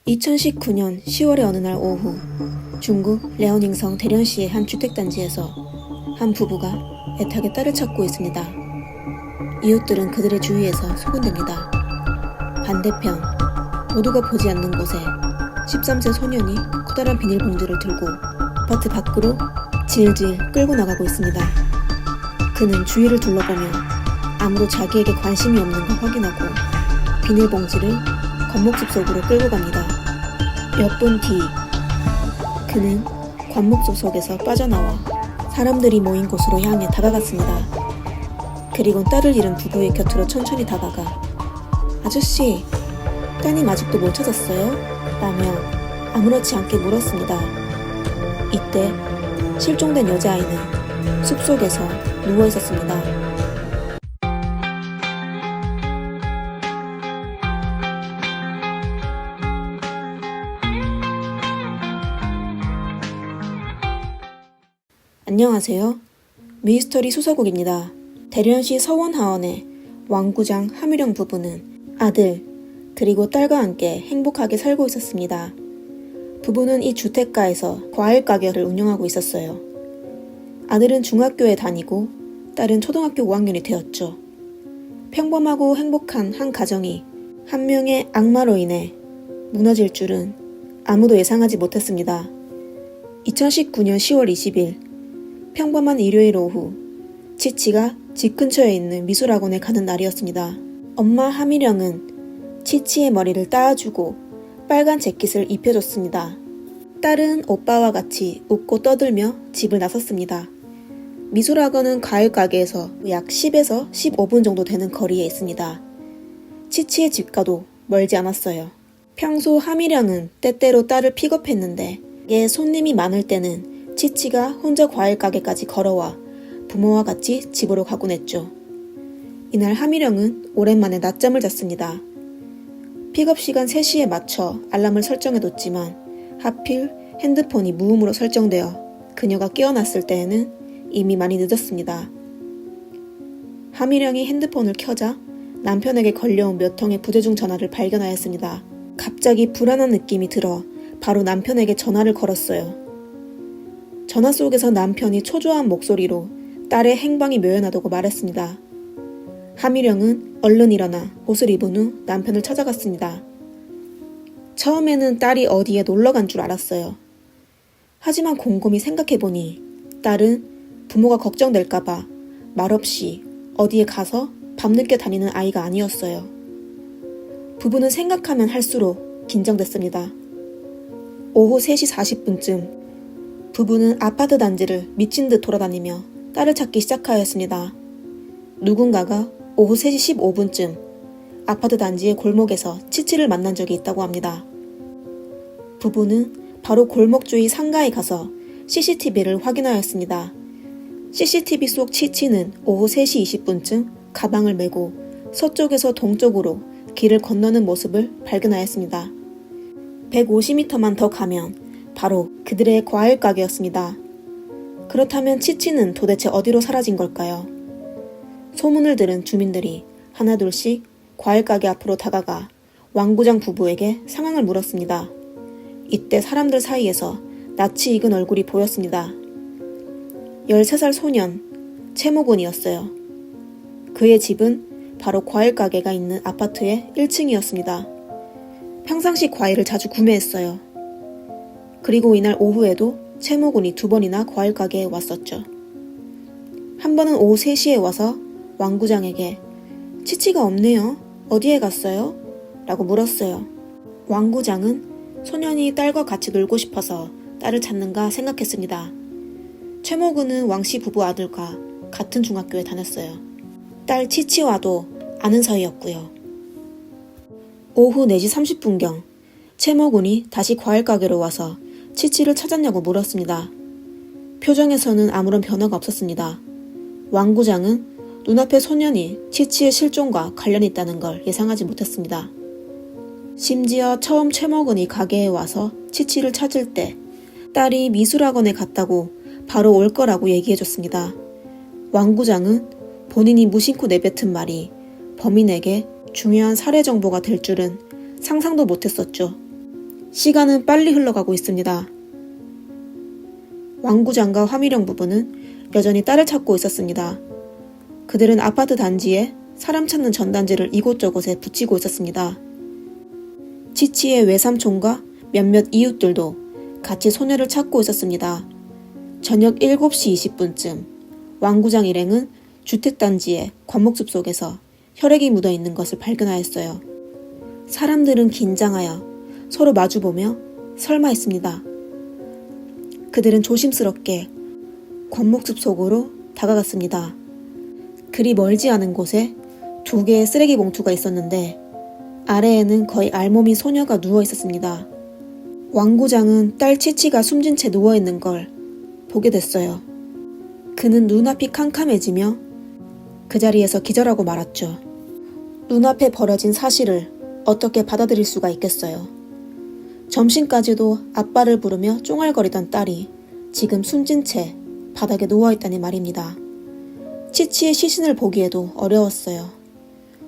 2019년 10월의 어느 날 오후, 중국 랴오닝성 대련시의 한 주택단지에서 한 부부가 애타게 딸을 찾고 있습니다. 이웃들은 그들의 주위에서 소문냅니다. 반대편, 모두가 보지 않는 곳에 13세 소년이 커다란 비닐봉지를 들고 아파트 밖으로 질질 끌고 나가고 있습니다. 그는 주위를 둘러보며 아무도 자기에게 관심이 없는 걸 확인하고 비닐봉지를 관목숲 속으로 끌고 갑니다. 몇 분 뒤, 그는 관목숲 속에서 빠져나와 사람들이 모인 곳으로 향해 다가갔습니다. 그리고 딸을 잃은 부부의 곁으로 천천히 다가가 "아저씨, 따님 아직도 못 찾았어요?" 라며 아무렇지 않게 물었습니다. 이때 실종된 여자아이는 숲속에서 누워 있었습니다. 안녕하세요. 미스터리 수서곡입니다. 대련시 서원하원의 왕구장 하미령 부부는 아들 그리고 딸과 함께 행복하게 살고 있었습니다. 부부는 이 주택가에서 과일 가게를 운영하고 있었어요. 아들은 중학교에 다니고 딸은 초등학교 5학년이 되었죠. 평범하고 행복한 한 가정이 한 명의 악마로 인해 무너질 줄은 아무도 예상하지 못했습니다. 2019년 10월 20일 평범한 일요일 오후, 치치가 집 근처에 있는 미술학원에 가는 날이었습니다. 엄마 하미령은 치치의 머리를 따아주고 빨간 재킷을 입혀줬습니다. 딸은 오빠와 같이 웃고 떠들며 집을 나섰습니다. 미술학원은 과일 가게에서 약 10에서 15분 정도 되는 거리에 있습니다. 치치의 집과도 멀지 않았어요. 평소 하미령은 때때로 딸을 픽업했는데 이게 손님이 많을 때는 치치가 혼자 과일 가게까지 걸어와 부모와 같이 집으로 가곤 했죠. 이날 하미령은 오랜만에 낮잠을 잤습니다. 픽업 시간 3시에 맞춰 알람을 설정해뒀지만 하필 핸드폰이 무음으로 설정되어 그녀가 깨어났을 때에는 이미 많이 늦었습니다. 하미령이 핸드폰을 켜자 남편에게 걸려온 몇 통의 부재중 전화를 발견하였습니다. 갑자기 불안한 느낌이 들어 바로 남편에게 전화를 걸었어요. 전화 속에서 남편이 초조한 목소리로 딸의 행방이 묘연하다고 말했습니다. 하미령은 얼른 일어나 옷을 입은 후 남편을 찾아갔습니다. 처음에는 딸이 어디에 놀러간 줄 알았어요. 하지만 곰곰이 생각해보니 딸은 부모가 걱정될까봐 말없이 어디에 가서 밤늦게 다니는 아이가 아니었어요. 부부는 생각하면 할수록 긴장됐습니다. 오후 3시 40분쯤 부부는 아파트 단지를 미친 듯 돌아다니며 딸을 찾기 시작하였습니다. 누군가가 오후 3시 15분쯤 아파트 단지의 골목에서 치치를 만난 적이 있다고 합니다. 부부는 바로 골목 주위 상가에 가서 CCTV를 확인하였습니다. CCTV 속 치치는 오후 3시 20분쯤 가방을 메고 서쪽에서 동쪽으로 길을 건너는 모습을 발견하였습니다. 150m만 더 가면 바로 그들의 과일 가게였습니다. 그렇다면 치치는 도대체 어디로 사라진 걸까요? 소문을 들은 주민들이 하나둘씩 과일 가게 앞으로 다가가 왕구장 부부에게 상황을 물었습니다. 이때 사람들 사이에서 낯이 익은 얼굴이 보였습니다. 13살 소년 채모군이었어요. 그의 집은 바로 과일 가게가 있는 아파트의 1층이었습니다. 평상시 과일을 자주 구매했어요. 그리고 이날 오후에도 채모군이 2번이나 과일 가게에 왔었죠. 한 번은 오후 3시에 와서 왕구장에게 "치치가 없네요. 어디에 갔어요?" 라고 물었어요. 왕구장은 소년이 딸과 같이 놀고 싶어서 딸을 찾는가 생각했습니다. 채모군은 왕씨 부부 아들과 같은 중학교에 다녔어요. 딸 치치와도 아는 사이였고요. 오후 4시 30분경 채모군이 다시 과일 가게로 와서 치치를 찾았냐고 물었습니다. 표정에서는 아무런 변화가 없었습니다. 왕구장은 눈앞의 소년이 치치의 실종과 관련이 있다는 걸 예상하지 못했습니다. 심지어 처음 채모군이 가게에 와서 치치를 찾을 때 딸이 미술학원에 갔다고 바로 올 거라고 얘기해줬습니다. 왕구장은 본인이 무심코 내뱉은 말이 범인에게 중요한 살해 정보가 될 줄은 상상도 못했었죠. 시간은 빨리 흘러가고 있습니다. 왕구장과 화미령 부부는 여전히 딸을 찾고 있었습니다. 그들은 아파트 단지에 사람 찾는 전단지를 이곳저곳에 붙이고 있었습니다. 치치의 외삼촌과 몇몇 이웃들도 같이 소녀를 찾고 있었습니다. 저녁 7시 20분쯤 왕구장 일행은 주택단지의 관목숲 속에서 혈액이 묻어있는 것을 발견하였어요. 사람들은 긴장하여 서로 마주보며 설마 했습니다. 그들은 조심스럽게 관목숲 속으로 다가갔습니다. 그리 멀지 않은 곳에 2개의 쓰레기 봉투가 있었는데 아래에는 거의 알몸인 소녀가 누워 있었습니다. 왕구장은 딸 치치가 숨진 채 누워있는 걸 보게 됐어요. 그는 눈앞이 캄캄해지며 그 자리에서 기절하고 말았죠. 눈앞에 벌어진 사실을 어떻게 받아들일 수가 있겠어요. 점심까지도 아빠를 부르며 쫑알거리던 딸이 지금 숨진 채 바닥에 누워있다니 말입니다. 치치의 시신을 보기에도 어려웠어요.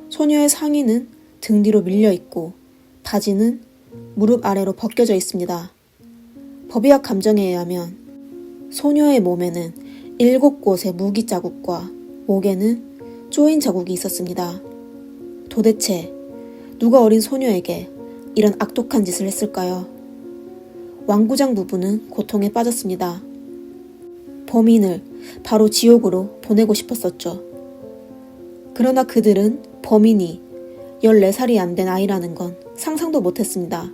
소녀의 상의는 등 뒤로 밀려있고 바지는 무릎 아래로 벗겨져 있습니다. 법의학 감정에 의하면 소녀의 몸에는 7곳의 무기 자국과 목에는 조인 자국이 있었습니다. 도대체 누가 어린 소녀에게 이런 악독한 짓을 했을까요? 왕구장 부부는 고통에 빠졌습니다. 범인을 바로 지옥으로 보내고 싶었었죠. 그러나 그들은 범인이 14살이 안 된 아이라는 건 상상도 못했습니다.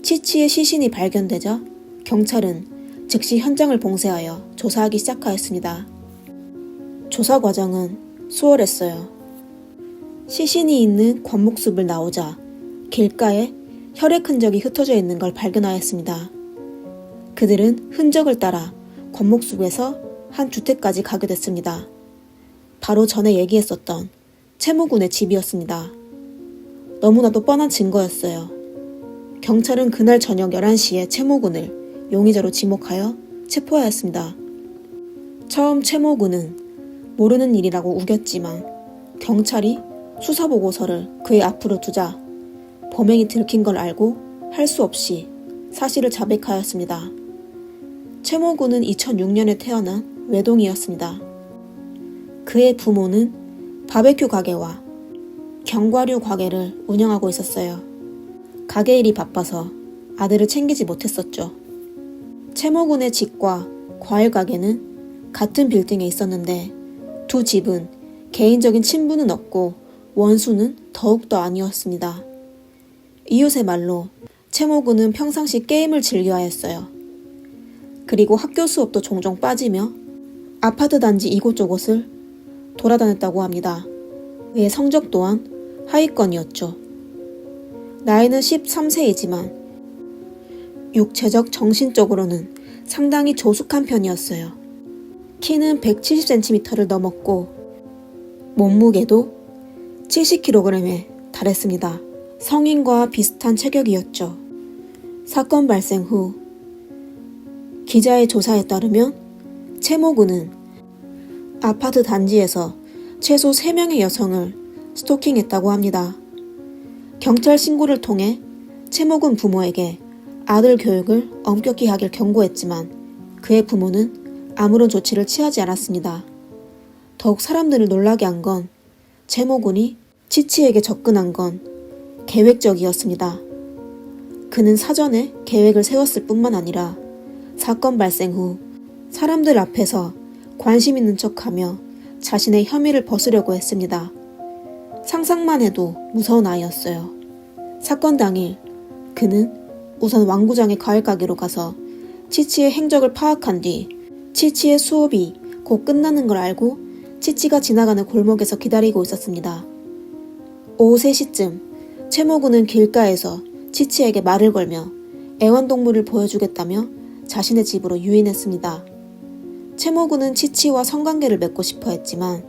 치치의 시신이 발견되자 경찰은 즉시 현장을 봉쇄하여 조사하기 시작하였습니다. 조사 과정은 수월했어요. 시신이 있는 관목숲을 나오자 길가에 혈액 흔적이 흩어져 있는 걸 발견하였습니다. 그들은 흔적을 따라 관목숲에서 한 주택까지 가게 됐습니다. 바로 전에 얘기했었던 채무군의 집이었습니다. 너무나도 뻔한 증거였어요. 경찰은 그날 저녁 11시에 채무군을 용의자로 지목하여 체포하였습니다. 처음 채무군은 모르는 일이라고 우겼지만 경찰이 수사보고서를 그의 앞으로 두자 범행이 들킨 걸 알고 할 수 없이 사실을 자백하였습니다. 채모군은 2006년에 태어난 외동이었습니다. 그의 부모는 바베큐 가게와 견과류 가게를 운영하고 있었어요. 가게 일이 바빠서 아들을 챙기지 못했었죠. 채모군의 집과 과일 가게는 같은 빌딩에 있었는데 두 집은 개인적인 친분은 없고 원수는 더욱더 아니었습니다. 이웃의 말로 채모군은 평상시 게임을 즐겨하였어요. 그리고 학교 수업도 종종 빠지며 아파트 단지 이곳저곳을 돌아다녔다고 합니다. 그의 성적 또한 하위권이었죠. 나이는 13세이지만 육체적 정신적으로는 상당히 조숙한 편이었어요. 키는 170cm를 넘었고 몸무게도 70kg에 달했습니다. 성인과 비슷한 체격이었죠. 사건 발생 후 기자의 조사에 따르면 채모군은 아파트 단지에서 최소 3명의 여성을 스토킹했다고 합니다. 경찰 신고를 통해 채모군 부모에게 아들 교육을 엄격히 하길 경고했지만 그의 부모는 아무런 조치를 취하지 않았습니다. 더욱 사람들을 놀라게 한 건 채모군이 치치에게 접근한 건 계획적이었습니다. 그는 사전에 계획을 세웠을 뿐만 아니라 사건 발생 후 사람들 앞에서 관심 있는 척하며 자신의 혐의를 벗으려고 했습니다. 상상만 해도 무서운 아이였어요. 사건 당일 그는 우선 왕구장의 과일 가게로 가서 치치의 행적을 파악한 뒤 치치의 수업이 곧 끝나는 걸 알고 치치가 지나가는 골목에서 기다리고 있었습니다. 오후 3시쯤 채모군은 길가에서 치치에게 말을 걸며 애완동물을 보여주겠다며 자신의 집으로 유인했습니다. 채모군은 치치와 성관계를 맺고 싶어 했지만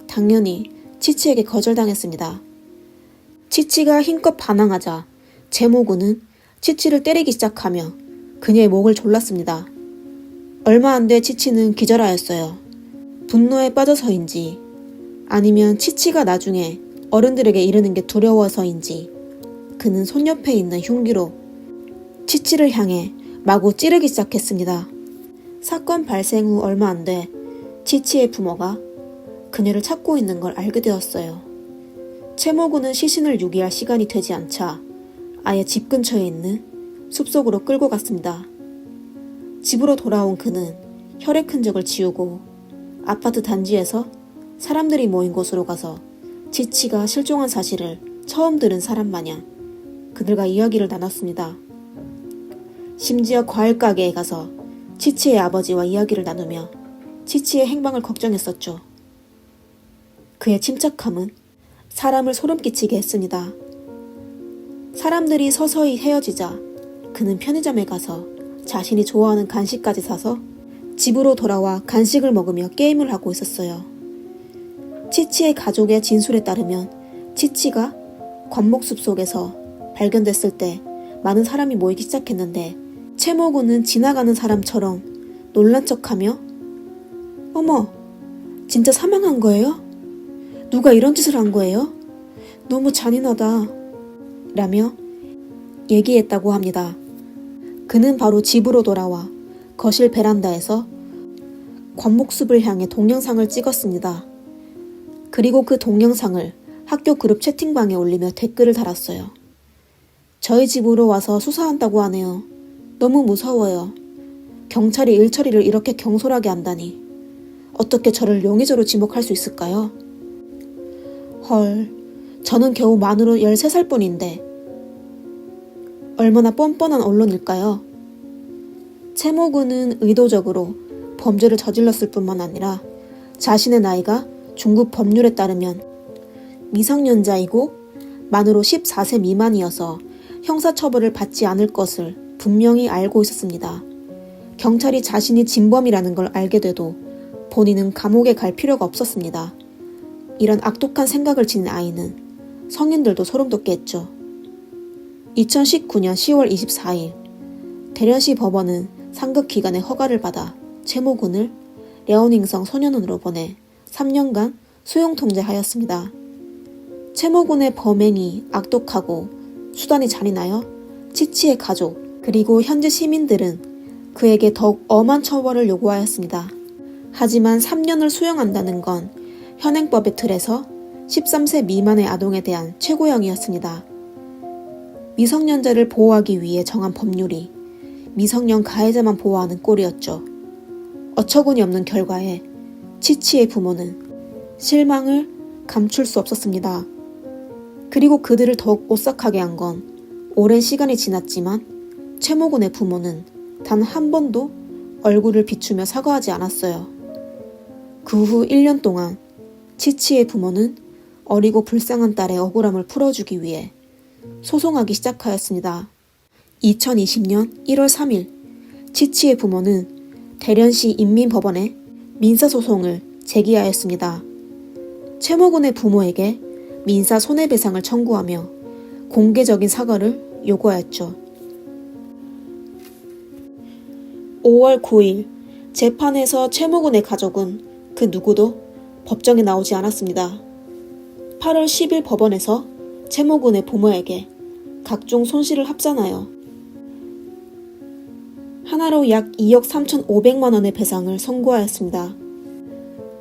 당연히 치치에게 거절당했습니다. 치치가 힘껏 반항하자 채모군은 치치를 때리기 시작하며 그녀의 목을 졸랐습니다. 얼마 안 돼 치치는 기절하였어요. 분노에 빠져서인지 아니면 치치가 나중에 어른들에게 이르는 게 두려워서인지 그는 손 옆에 있는 흉기로 치치를 향해 마구 찌르기 시작했습니다. 사건 발생 후 얼마 안 돼 치치의 부모가 그녀를 찾고 있는 걸 알게 되었어요. 채모군은 시신을 유기할 시간이 되지 않자 아예 집 근처에 있는 숲속으로 끌고 갔습니다. 집으로 돌아온 그는 혈액 흔적을 지우고 아파트 단지에서 사람들이 모인 곳으로 가서 치치가 실종한 사실을 처음 들은 사람 마냥 그들과 이야기를 나눴습니다. 심지어 과일 가게에 가서 치치의 아버지와 이야기를 나누며 치치의 행방을 걱정했었죠. 그의 침착함은 사람을 소름 끼치게 했습니다. 사람들이 서서히 헤어지자 그는 편의점에 가서 자신이 좋아하는 간식까지 사서 집으로 돌아와 간식을 먹으며 게임을 하고 있었어요. 치치의 가족의 진술에 따르면 치치가 관목숲 속에서 발견됐을 때 많은 사람이 모이기 시작했는데 채모군은 지나가는 사람처럼 놀란 척하며 어머, 진짜 사망한 거예요? 누가 이런 짓을 한 거예요? 너무 잔인하다 라며 얘기했다고 합니다. 그는 바로 집으로 돌아와 거실 베란다에서 관목숲을 향해 동영상을 찍었습니다. 그리고 그 동영상을 학교 그룹 채팅방에 올리며 댓글을 달았어요. 저희 집으로 와서 수사한다고 하네요. 너무 무서워요. 경찰이 일 처리를 이렇게 경솔하게 한다니. 어떻게 저를 용의자로 지목할 수 있을까요? 헐, 저는 겨우 만으로 13살 뿐인데 얼마나 뻔뻔한 언론일까요? 채모군은 의도적으로 범죄를 저질렀을 뿐만 아니라 자신의 나이가 중국 법률에 따르면 미성년자이고 만으로 14세 미만이어서 형사처벌을 받지 않을 것을 분명히 알고 있었습니다. 경찰이 자신이 진범이라는 걸 알게 돼도 본인은 감옥에 갈 필요가 없었습니다. 이런 악독한 생각을 지닌 아이는 성인들도 소름 돋게 했죠. 2019년 10월 24일 대련시 법원은 상급 기관의 허가를 받아 채모군을 랴오닝성 소년원으로 보내 3년간 수용 통제하였습니다. 채모군의 범행이 악독하고 수단이 잔인하여 치치의 가족 그리고 현지 시민들은 그에게 더욱 엄한 처벌을 요구하였습니다. 하지만 3년을 수용한다는 건 현행법의 틀에서 13세 미만의 아동에 대한 최고형이었습니다. 미성년자를 보호하기 위해 정한 법률이 미성년 가해자만 보호하는 꼴이었죠. 어처구니 없는 결과에 치치의 부모는 실망을 감출 수 없었습니다. 그리고 그들을 더욱 오싹하게 한 건 오랜 시간이 지났지만 채모군의 부모는 단 한 번도 얼굴을 비추며 사과하지 않았어요. 그 후 1년 동안 치치의 부모는 어리고 불쌍한 딸의 억울함을 풀어주기 위해 소송하기 시작하였습니다. 2020년 1월 3일 치치의 부모는 대련시 인민법원에 민사소송을 제기하였습니다. 채모군의 부모에게 민사 손해배상을 청구하며 공개적인 사과를 요구하였죠. 5월 9일 재판에서 채모군의 가족은 그 누구도 법정에 나오지 않았습니다. 8월 10일 법원에서 채모군의 부모에게 각종 손실을 합산하여 하나로 약 2억 3,500만 원의 배상을 선고하였습니다.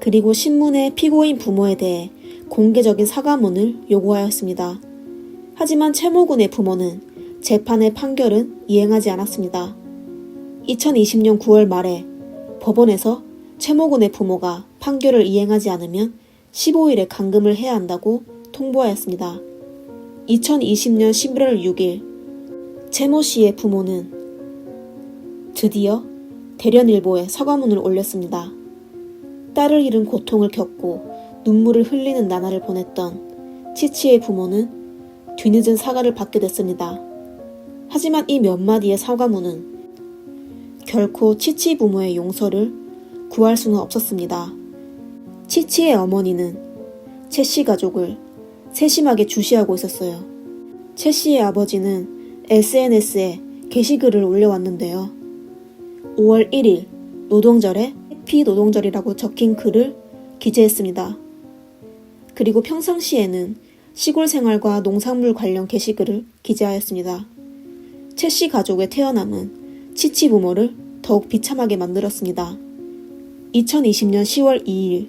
그리고 신문에 피고인 부모에 대해 공개적인 사과문을 요구하였습니다. 하지만 채모군의 부모는 재판의 판결은 이행하지 않았습니다. 2020년 9월 말에 법원에서 채모군의 부모가 판결을 이행하지 않으면 15일에 감금을 해야 한다고 통보하였습니다. 2020년 11월 6일 채모 씨의 부모는 드디어 대련일보에 사과문을 올렸습니다. 딸을 잃은 고통을 겪고 눈물을 흘리는 나날을 보냈던 치치의 부모는 뒤늦은 사과를 받게 됐습니다. 하지만 이 몇 마디의 사과문은 결코 치치 부모의 용서를 구할 수는 없었습니다. 치치의 어머니는 채 씨 가족을 세심하게 주시하고 있었어요. 채 씨의 아버지는 SNS에 게시글을 올려왔는데요. 5월 1일 노동절에 해피 노동절이라고 적힌 글을 기재했습니다. 그리고 평상시에는 시골 생활과 농산물 관련 게시글을 기재하였습니다. 채 씨 가족의 태어남은 치치 부모를 더욱 비참하게 만들었습니다. 2020년 10월 2일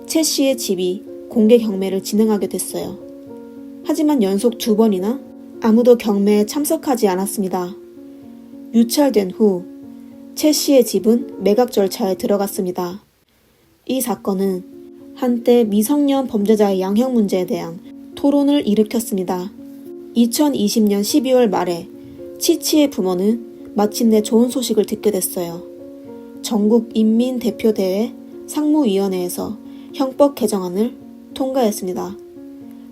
채 씨의 집이 공개 경매를 진행하게 됐어요. 하지만 연속 2번이나 아무도 경매에 참석하지 않았습니다. 유찰된 후 채 씨의 집은 매각 절차에 들어갔습니다. 이 사건은 한때 미성년 범죄자의 양형 문제에 대한 토론을 일으켰습니다. 2020년 12월 말에 치치의 부모는 마침내 좋은 소식을 듣게 됐어요. 전국인민대표대회 상무위원회에서 형법 개정안을 통과했습니다.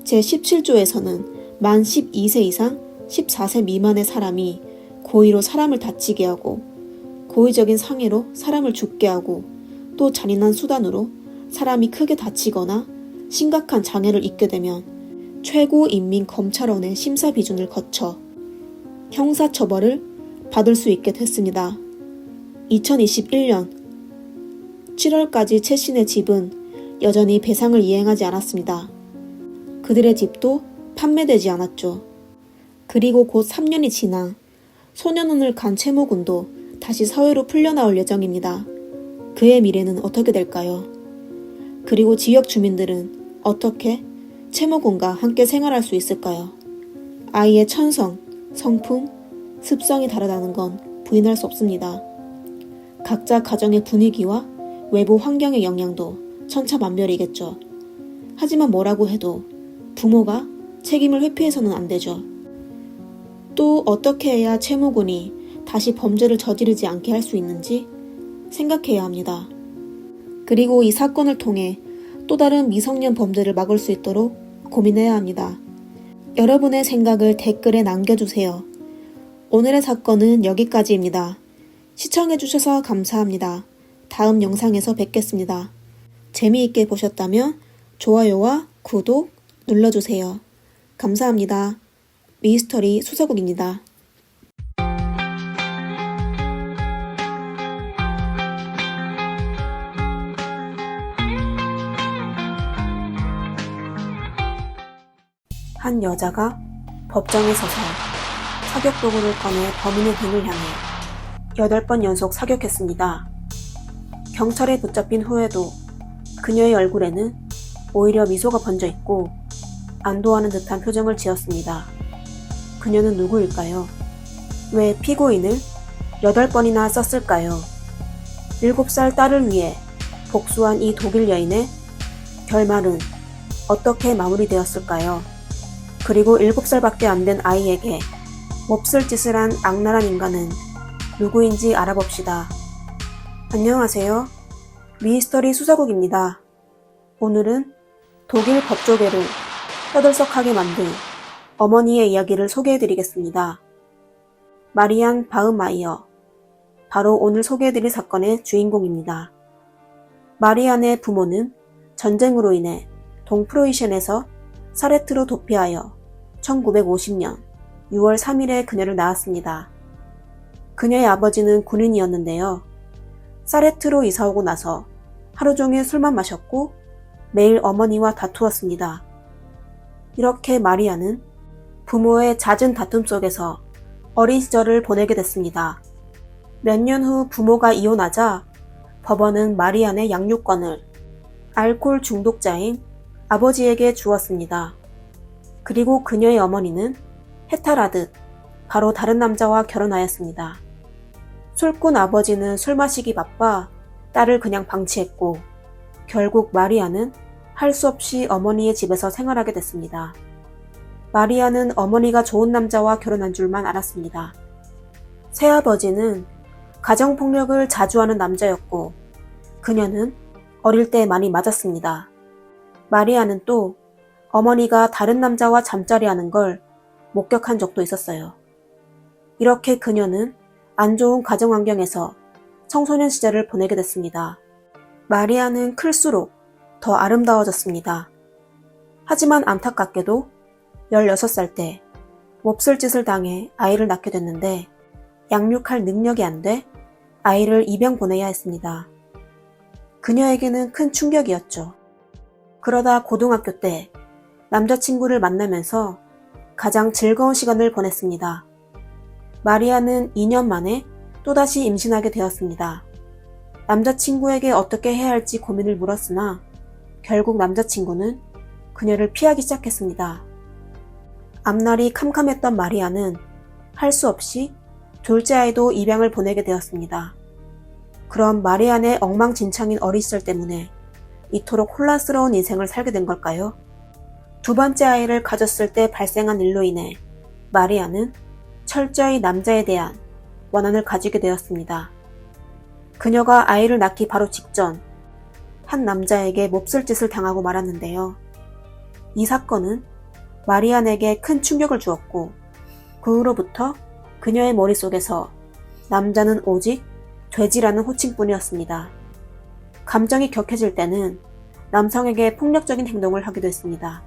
제17조에서는 만 12세 이상 14세 미만의 사람이 고의로 사람을 다치게 하고 고의적인 상해로 사람을 죽게 하고 또 잔인한 수단으로 사람이 크게 다치거나 심각한 장애를 입게 되면 최고인민검찰원의 심사 비준을 거쳐 형사처벌을 받을 수 있게 됐습니다. 2021년 7월까지 채 씨네 집은 여전히 배상을 이행하지 않았습니다. 그들의 집도 판매되지 않았죠. 그리고 곧 3년이 지나 소년원을 간 채모 군도 다시 사회로 풀려나올 예정입니다. 그의 미래는 어떻게 될까요? 그리고 지역 주민들은 어떻게 채모 군과 함께 생활할 수 있을까요? 아이의 천성, 성품, 습성이 다르다는 건 부인할 수 없습니다. 각자 가정의 분위기와 외부 환경의 영향도 천차만별이겠죠. 하지만 뭐라고 해도 부모가 책임을 회피해서는 안 되죠. 또 어떻게 해야 채모 군이 다시 범죄를 저지르지 않게 할 수 있는지 생각해야 합니다. 그리고 이 사건을 통해 또 다른 미성년 범죄를 막을 수 있도록 고민해야 합니다. 여러분의 생각을 댓글에 남겨주세요. 오늘의 사건은 여기까지입니다. 시청해주셔서 감사합니다. 다음 영상에서 뵙겠습니다. 재미있게 보셨다면 좋아요와 구독 눌러주세요. 감사합니다. 미스터리 수사국입니다. 한 여자가 법정에 서서 사격 도구를 꺼내 범인의 등을 향해 8번 연속 사격했습니다. 경찰에 붙잡힌 후에도 그녀의 얼굴에는 오히려 미소가 번져 있고 안도하는 듯한 표정을 지었습니다. 그녀는 누구일까요? 왜 피고인을 8번이나 썼을까요? 7살 딸을 위해 복수한 이 독일 여인의 결말은 어떻게 마무리되었을까요? 그리고 7살밖에 안 된 아이에게 몹쓸 짓을 한 악랄한 인간은 누구인지 알아봅시다. 안녕하세요. 미스터리 수사국입니다. 오늘은 독일 법조계를 떠들썩하게 만든 어머니의 이야기를 소개해드리겠습니다. 마리안 바흐마이어, 바로 오늘 소개해드릴 사건의 주인공입니다. 마리안의 부모는 전쟁으로 인해 동프로이센에서 사레트로 도피하여 1950년 6월 3일에 그녀를 낳았습니다. 그녀의 아버지는 군인이었는데요. 사레트로 이사오고 나서 하루 종일 술만 마셨고 매일 어머니와 다투었습니다. 이렇게 마리아는 부모의 잦은 다툼 속에서 어린 시절을 보내게 됐습니다. 몇 년 후 부모가 이혼하자 법원은 마리안의 양육권을 알코올 중독자인 아버지에게 주었습니다. 그리고 그녀의 어머니는 해탈하듯 바로 다른 남자와 결혼하였습니다. 술꾼 아버지는 술 마시기 바빠 딸을 그냥 방치했고 결국 마리아는 할 수 없이 어머니의 집에서 생활하게 됐습니다. 마리아는 어머니가 좋은 남자와 결혼한 줄만 알았습니다. 새아버지는 가정폭력을 자주 하는 남자였고 그녀는 어릴 때 많이 맞았습니다. 마리아는 또 어머니가 다른 남자와 잠자리하는 걸 목격한 적도 있었어요. 이렇게 그녀는 안 좋은 가정 환경에서 청소년 시절을 보내게 됐습니다. 마리아는 클수록 더 아름다워졌습니다. 하지만 안타깝게도 16살 때 몹쓸 짓을 당해 아이를 낳게 됐는데 양육할 능력이 안 돼 아이를 입양 보내야 했습니다. 그녀에게는 큰 충격이었죠. 그러다 고등학교 때 남자친구를 만나면서 가장 즐거운 시간을 보냈습니다. 마리아는 2년 만에 또다시 임신하게 되었습니다. 남자친구에게 어떻게 해야 할지 고민을 물었으나 결국 남자친구는 그녀를 피하기 시작했습니다. 앞날이 캄캄했던 마리아는 할 수 없이 둘째 아이도 입양을 보내게 되었습니다. 그럼 마리아의 엉망진창인 어린 시절 때문에 이토록 혼란스러운 인생을 살게 된 걸까요? 두 번째 아이를 가졌을 때 발생한 일로 인해 마리아는 철저히 남자에 대한 원한을 가지게 되었습니다. 그녀가 아이를 낳기 바로 직전 한 남자에게 몹쓸 짓을 당하고 말았는데요. 이 사건은 마리안에게 큰 충격을 주었고 그 후로부터 그녀의 머릿속에서 남자는 오직 돼지라는 호칭뿐이었습니다. 감정이 격해질 때는 남성에게 폭력적인 행동을 하기도 했습니다.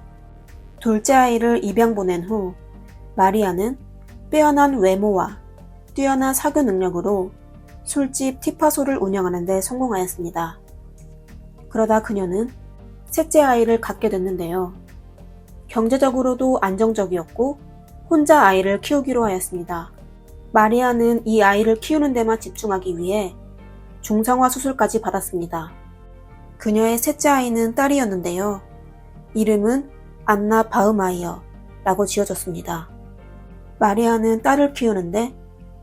둘째 아이를 입양 보낸 후 마리아는 빼어난 외모와 뛰어난 사교 능력으로 술집 티파소를 운영하는 데 성공하였습니다. 그러다 그녀는 셋째 아이를 갖게 됐는데요. 경제적으로도 안정적이었고 혼자 아이를 키우기로 하였습니다. 마리아는 이 아이를 키우는 데만 집중하기 위해 중성화 수술까지 받았습니다. 그녀의 셋째 아이는 딸이었는데요. 이름은 안나 바흐마이어라고 지어졌습니다. 마리아는 딸을 키우는데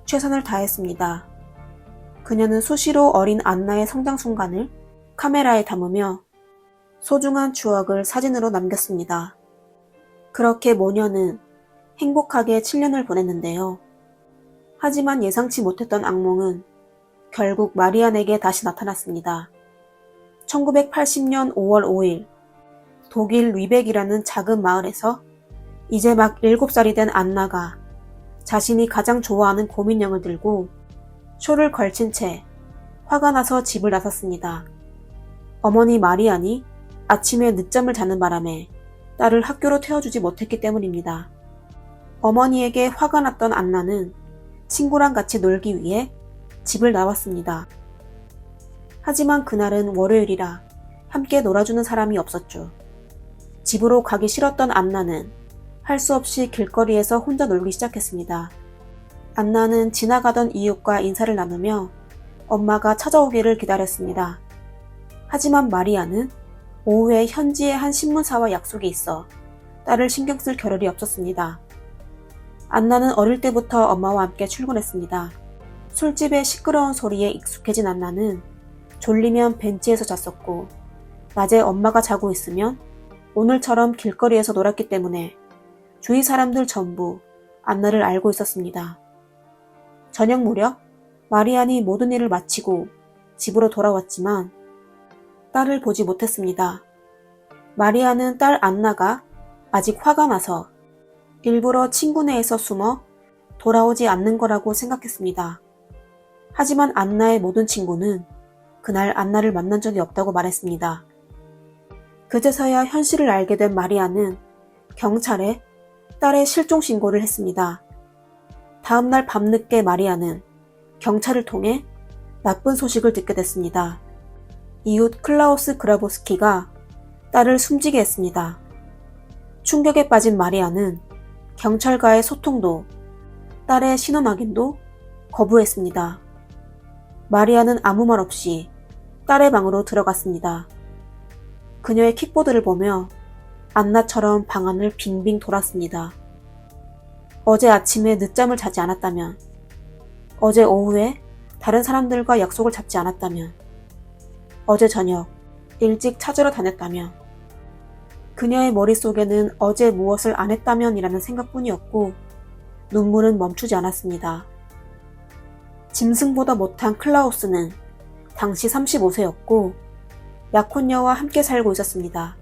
최선을 다했습니다. 그녀는 수시로 어린 안나의 성장 순간을 카메라에 담으며 소중한 추억을 사진으로 남겼습니다. 그렇게 모녀는 행복하게 7년을 보냈는데요. 하지만 예상치 못했던 악몽은 결국 마리안에게 다시 나타났습니다. 1980년 5월 5일 독일 리벡이라는 작은 마을에서 이제 막 7살이 된 안나가 자신이 가장 좋아하는 곰인형을 들고 쇼를 걸친 채 화가 나서 집을 나섰습니다. 어머니 마리안이 아침에 늦잠을 자는 바람에 딸을 학교로 태워주지 못했기 때문입니다. 어머니에게 화가 났던 안나는 친구랑 같이 놀기 위해 집을 나왔습니다. 하지만 그날은 월요일이라 함께 놀아주는 사람이 없었죠. 집으로 가기 싫었던 안나는 할 수 없이 길거리에서 혼자 놀기 시작했습니다. 안나는 지나가던 이웃과 인사를 나누며 엄마가 찾아오기를 기다렸습니다. 하지만 마리아는 오후에 현지의 한 신문사와 약속이 있어 딸을 신경 쓸 겨를이 없었습니다. 안나는 어릴 때부터 엄마와 함께 출근했습니다. 술집의 시끄러운 소리에 익숙해진 안나는 졸리면 벤치에서 잤었고 낮에 엄마가 자고 있으면 오늘처럼 길거리에서 놀았기 때문에 주위 사람들 전부 안나를 알고 있었습니다. 저녁 무렵 마리안이 모든 일을 마치고 집으로 돌아왔지만 딸을 보지 못했습니다. 마리안은 딸 안나가 아직 화가 나서 일부러 친구네에서 숨어 돌아오지 않는 거라고 생각했습니다. 하지만 안나의 모든 친구는 그날 안나를 만난 적이 없다고 말했습니다. 그제서야 현실을 알게 된 마리안은 경찰에 딸의 실종 신고를 했습니다. 다음날 밤늦게 마리아는 경찰을 통해 나쁜 소식을 듣게 됐습니다. 이웃 클라우스 그라보스키가 딸을 숨지게 했습니다. 충격에 빠진 마리아는 경찰과의 소통도 딸의 신원 확인도 거부했습니다. 마리아는 아무 말 없이 딸의 방으로 들어갔습니다. 그녀의 킥보드를 보며 안나처럼 방 안을 빙빙 돌았습니다. 어제 아침에 늦잠을 자지 않았다면, 어제 오후에 다른 사람들과 약속을 잡지 않았다면, 어제 저녁 일찍 찾으러 다녔다면, 그녀의 머릿속에는 어제 무엇을 안 했다면이라는 생각뿐이었고 눈물은 멈추지 않았습니다. 짐승보다 못한 클라우스는 당시 35세였고 약혼녀와 함께 살고 있었습니다.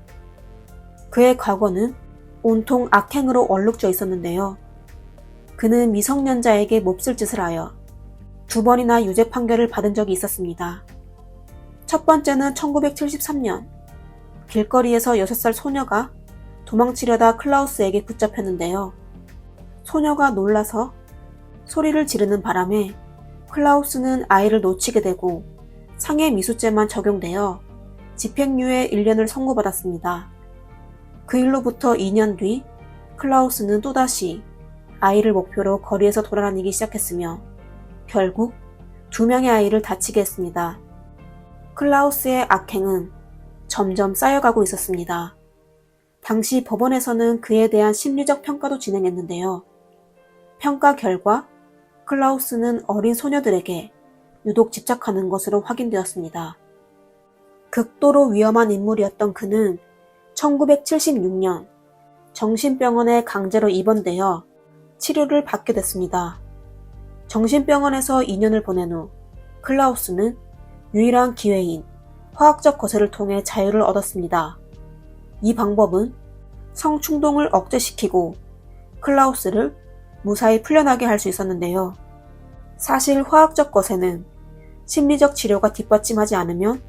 그의 과거는 온통 악행으로 얼룩져 있었는데요. 그는 미성년자에게 몹쓸 짓을 하여 2번이나 유죄 판결을 받은 적이 있었습니다. 첫 번째는 1973년 길거리에서 6살 소녀가 도망치려다 클라우스에게 붙잡혔는데요. 소녀가 놀라서 소리를 지르는 바람에 클라우스는 아이를 놓치게 되고 상해 미수죄만 적용되어 집행유예 1년을 선고받았습니다. 그 일로부터 2년 뒤 클라우스는 또다시 아이를 목표로 거리에서 돌아다니기 시작했으며 결국 2명의 아이를 다치게 했습니다. 클라우스의 악행은 점점 쌓여가고 있었습니다. 당시 법원에서는 그에 대한 심리적 평가도 진행했는데요. 평가 결과 클라우스는 어린 소녀들에게 유독 집착하는 것으로 확인되었습니다. 극도로 위험한 인물이었던 그는 1976년 정신병원에 강제로 입원되어 치료를 받게 됐습니다. 정신병원에서 2년을 보낸 후 클라우스는 유일한 기회인 화학적 거세를 통해 자유를 얻었습니다. 이 방법은 성충동을 억제시키고 클라우스를 무사히 풀려나게 할 수 있었는데요. 사실 화학적 거세는 심리적 치료가 뒷받침하지 않으면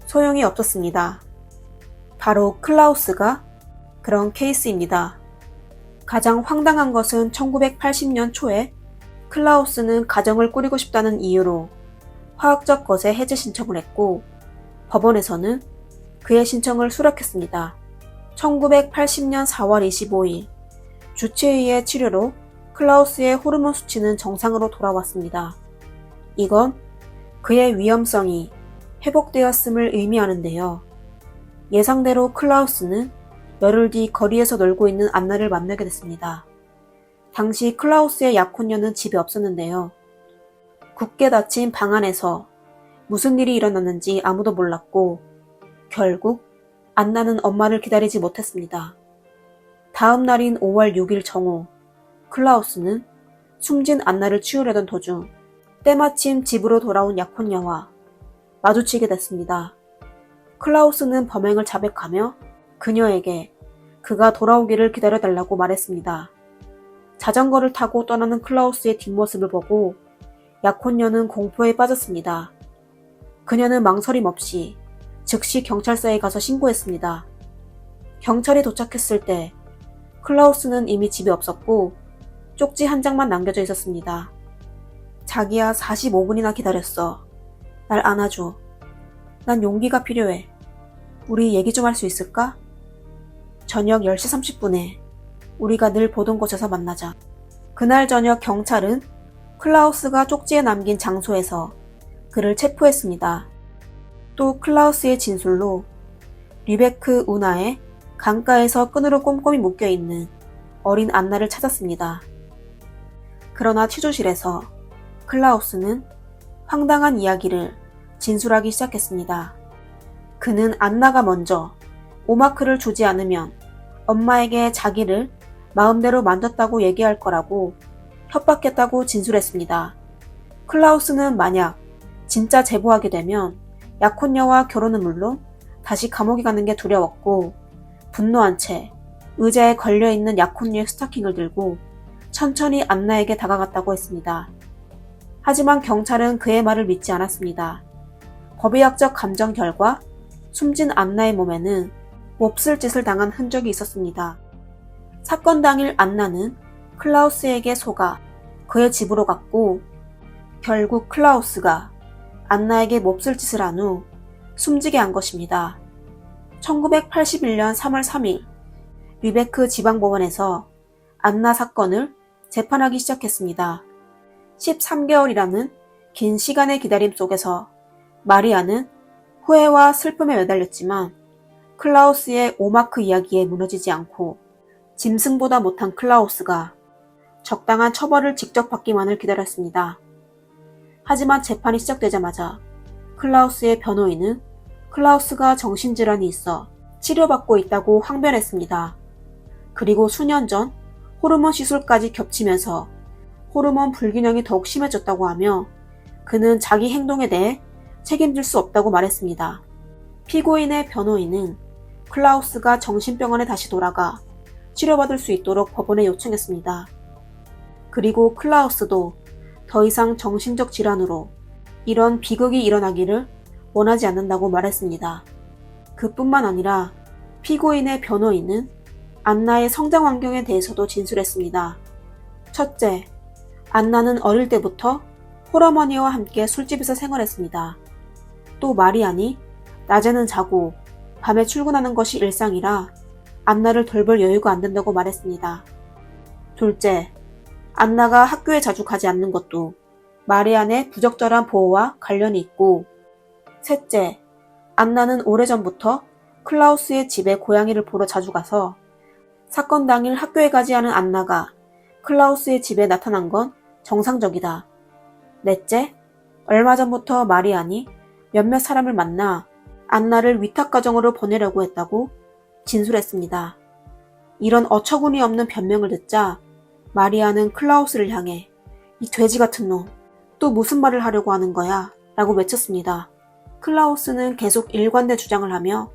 소용이 없었습니다. 바로 클라우스가 그런 케이스입니다. 가장 황당한 것은 1980년 초에 클라우스는 가정을 꾸리고 싶다는 이유로 화학적 거세 해제 신청을 했고 법원에서는 그의 신청을 수락했습니다. 1980년 4월 25일 주치의의 치료로 클라우스의 호르몬 수치는 정상으로 돌아왔습니다. 이건 그의 위험성이 회복되었음을 의미하는데요. 예상대로 클라우스는 열흘 뒤 거리에서 놀고 있는 안나를 만나게 됐습니다. 당시 클라우스의 약혼녀는 집에 없었는데요. 굳게 닫힌 방 안에서 무슨 일이 일어났는지 아무도 몰랐고 결국 안나는 엄마를 기다리지 못했습니다. 다음 날인 5월 6일 정오 클라우스는 숨진 안나를 치우려던 도중 때마침 집으로 돌아온 약혼녀와 마주치게 됐습니다. 클라우스는 범행을 자백하며 그녀에게 그가 돌아오기를 기다려달라고 말했습니다. 자전거를 타고 떠나는 클라우스의 뒷모습을 보고 약혼녀는 공포에 빠졌습니다. 그녀는 망설임 없이 즉시 경찰서에 가서 신고했습니다. 경찰이 도착했을 때 클라우스는 이미 집에 없었고 쪽지 한 장만 남겨져 있었습니다. 자기야 45분이나 기다렸어. 날 안아줘. 난 용기가 필요해. 우리 얘기 좀 할 수 있을까? 저녁 10시 30분에 우리가 늘 보던 곳에서 만나자. 그날 저녁 경찰은 클라우스가 쪽지에 남긴 장소에서 그를 체포했습니다. 또 클라우스의 진술로 리베크 우나의 강가에서 끈으로 꼼꼼히 묶여있는 어린 안나를 찾았습니다. 그러나 취조실에서 클라우스는 황당한 이야기를 진술하기 시작했습니다. 그는 안나가 먼저 오마크를 주지 않으면 엄마에게 자기를 마음대로 만졌다고 얘기할 거라고 협박했다고 진술했습니다. 클라우스는 만약 진짜 제보하게 되면 약혼녀와 결혼은 물론 다시 감옥에 가는 게 두려웠고 분노한 채 의자에 걸려있는 약혼녀의 스타킹을 들고 천천히 안나에게 다가갔다고 했습니다. 하지만 경찰은 그의 말을 믿지 않았습니다. 법의학적 감정 결과 숨진 안나의 몸에는 몹쓸 짓을 당한 흔적이 있었습니다. 사건 당일 안나는 클라우스에게 속아 그의 집으로 갔고 결국 클라우스가 안나에게 몹쓸 짓을 한 후 숨지게 한 것입니다. 1981년 3월 3일 리베크 지방법원에서 안나 사건을 재판하기 시작했습니다. 13개월이라는 긴 시간의 기다림 속에서 마리아는 후회와 슬픔에 매달렸지만 클라우스의 오마크 이야기에 무너지지 않고 짐승보다 못한 클라우스가 적당한 처벌을 직접 받기만을 기다렸습니다. 하지만 재판이 시작되자마자 클라우스의 변호인은 클라우스가 정신질환이 있어 치료받고 있다고 항변했습니다. 그리고 수년 전 호르몬 시술까지 겹치면서 호르몬 불균형이 더욱 심해졌다고 하며 그는 자기 행동에 대해 책임질 수 없다고 말했습니다. 피고인의 변호인은 클라우스가 정신병원에 다시 돌아가 치료받을 수 있도록 법원에 요청했습니다. 그리고 클라우스도 더 이상 정신적 질환으로 이런 비극이 일어나기를 원하지 않는다고 말했습니다. 그뿐만 아니라 피고인의 변호인은 안나의 성장 환경에 대해서도 진술했습니다. 첫째, 안나는 어릴 때부터 홀어머니와 함께 술집에서 생활했습니다. 또 마리안이 낮에는 자고 밤에 출근하는 것이 일상이라 안나를 돌볼 여유가 안 된다고 말했습니다. 둘째, 안나가 학교에 자주 가지 않는 것도 마리안의 부적절한 보호와 관련이 있고, 셋째, 안나는 오래전부터 클라우스의 집에 고양이를 보러 자주 가서 사건 당일 학교에 가지 않은 안나가 클라우스의 집에 나타난 건 정상적이다. 넷째, 얼마 전부터 마리안이 몇몇 사람을 만나 안나를 위탁가정으로 보내려고 했다고 진술했습니다. 이런 어처구니 없는 변명을 듣자 마리안은 클라우스를 향해 이 돼지 같은 놈, 또 무슨 말을 하려고 하는 거야? 라고 외쳤습니다. 클라우스는 계속 일관된 주장을 하며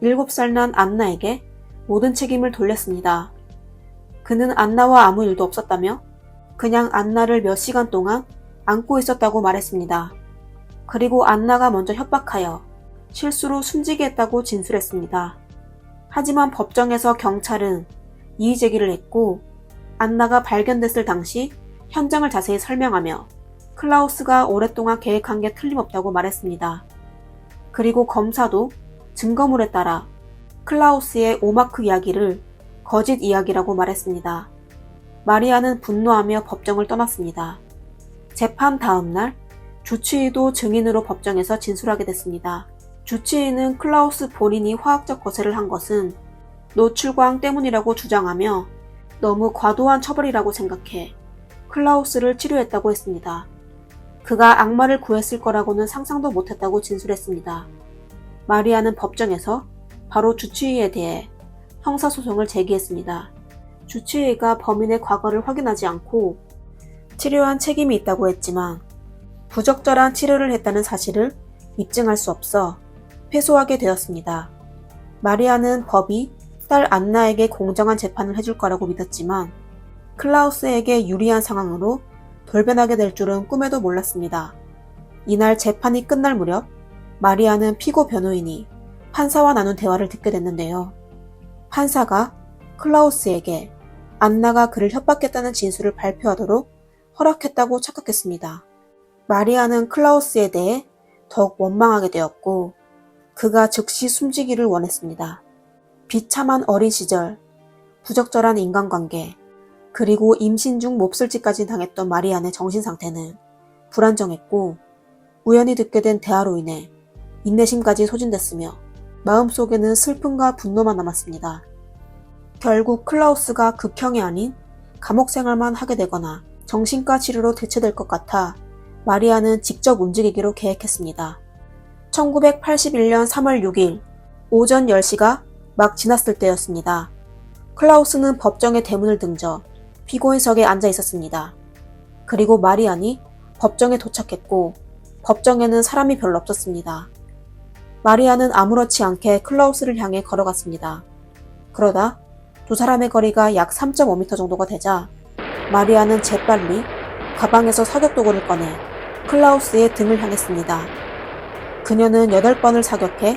7살 난 안나에게 모든 책임을 돌렸습니다. 그는 안나와 아무 일도 없었다며 그냥 안나를 몇 시간 동안 안고 있었다고 말했습니다. 그리고 안나가 먼저 협박하여 실수로 숨지게 했다고 진술했습니다. 하지만 법정에서 경찰은 이의 제기를 했고, 안나가 발견됐을 당시 현장을 자세히 설명하며 클라우스가 오랫동안 계획한 게 틀림없다고 말했습니다. 그리고 검사도 증거물에 따라 클라우스의 오마크 이야기를 거짓 이야기라고 말했습니다. 마리아는 분노하며 법정을 떠났습니다. 재판 다음 날 주치의도 증인으로 법정에서 진술하게 됐습니다. 주치의는 클라우스 본인이 화학적 거세를 한 것은 노출광 때문이라고 주장하며 너무 과도한 처벌이라고 생각해 클라우스를 치료했다고 했습니다. 그가 악마를 구했을 거라고는 상상도 못했다고 진술했습니다. 마리아는 법정에서 바로 주치의에 대해 형사소송을 제기했습니다. 주치의가 범인의 과거를 확인하지 않고 치료한 책임이 있다고 했지만 부적절한 치료를 했다는 사실을 입증할 수 없어 패소하게 되었습니다. 마리아는 법이 딸 안나에게 공정한 재판을 해줄 거라고 믿었지만 클라우스에게 유리한 상황으로 돌변하게 될 줄은 꿈에도 몰랐습니다. 이날 재판이 끝날 무렵 마리아는 피고 변호인이 판사와 나눈 대화를 듣게 됐는데요. 판사가 클라우스에게 안나가 그를 협박했다는 진술을 발표하도록 허락했다고 착각했습니다. 마리아는 클라우스에 대해 더욱 원망하게 되었고 그가 즉시 숨지기를 원했습니다. 비참한 어린 시절, 부적절한 인간관계, 그리고 임신 중 몹쓸짓까지 당했던 마리안의 정신상태는 불안정했고 우연히 듣게 된 대화로 인해 인내심까지 소진됐으며 마음속에는 슬픔과 분노만 남았습니다. 결국 클라우스가 극형이 아닌 감옥 생활만 하게 되거나 정신과 치료로 대체될 것 같아 마리아는 직접 움직이기로 계획했습니다. 1981년 3월 6일 오전 10시가 막 지났을 때였습니다. 클라우스는 법정의 대문을 등져 피고인석에 앉아 있었습니다. 그리고 마리안이 법정에 도착했고 법정에는 사람이 별로 없었습니다. 마리아는 아무렇지 않게 클라우스를 향해 걸어갔습니다. 그러다 두 사람의 거리가 약 3.5m 정도가 되자 마리아는 재빨리 가방에서 사격도구를 꺼내 클라우스의 등을 향했습니다. 그녀는 8번을 사격해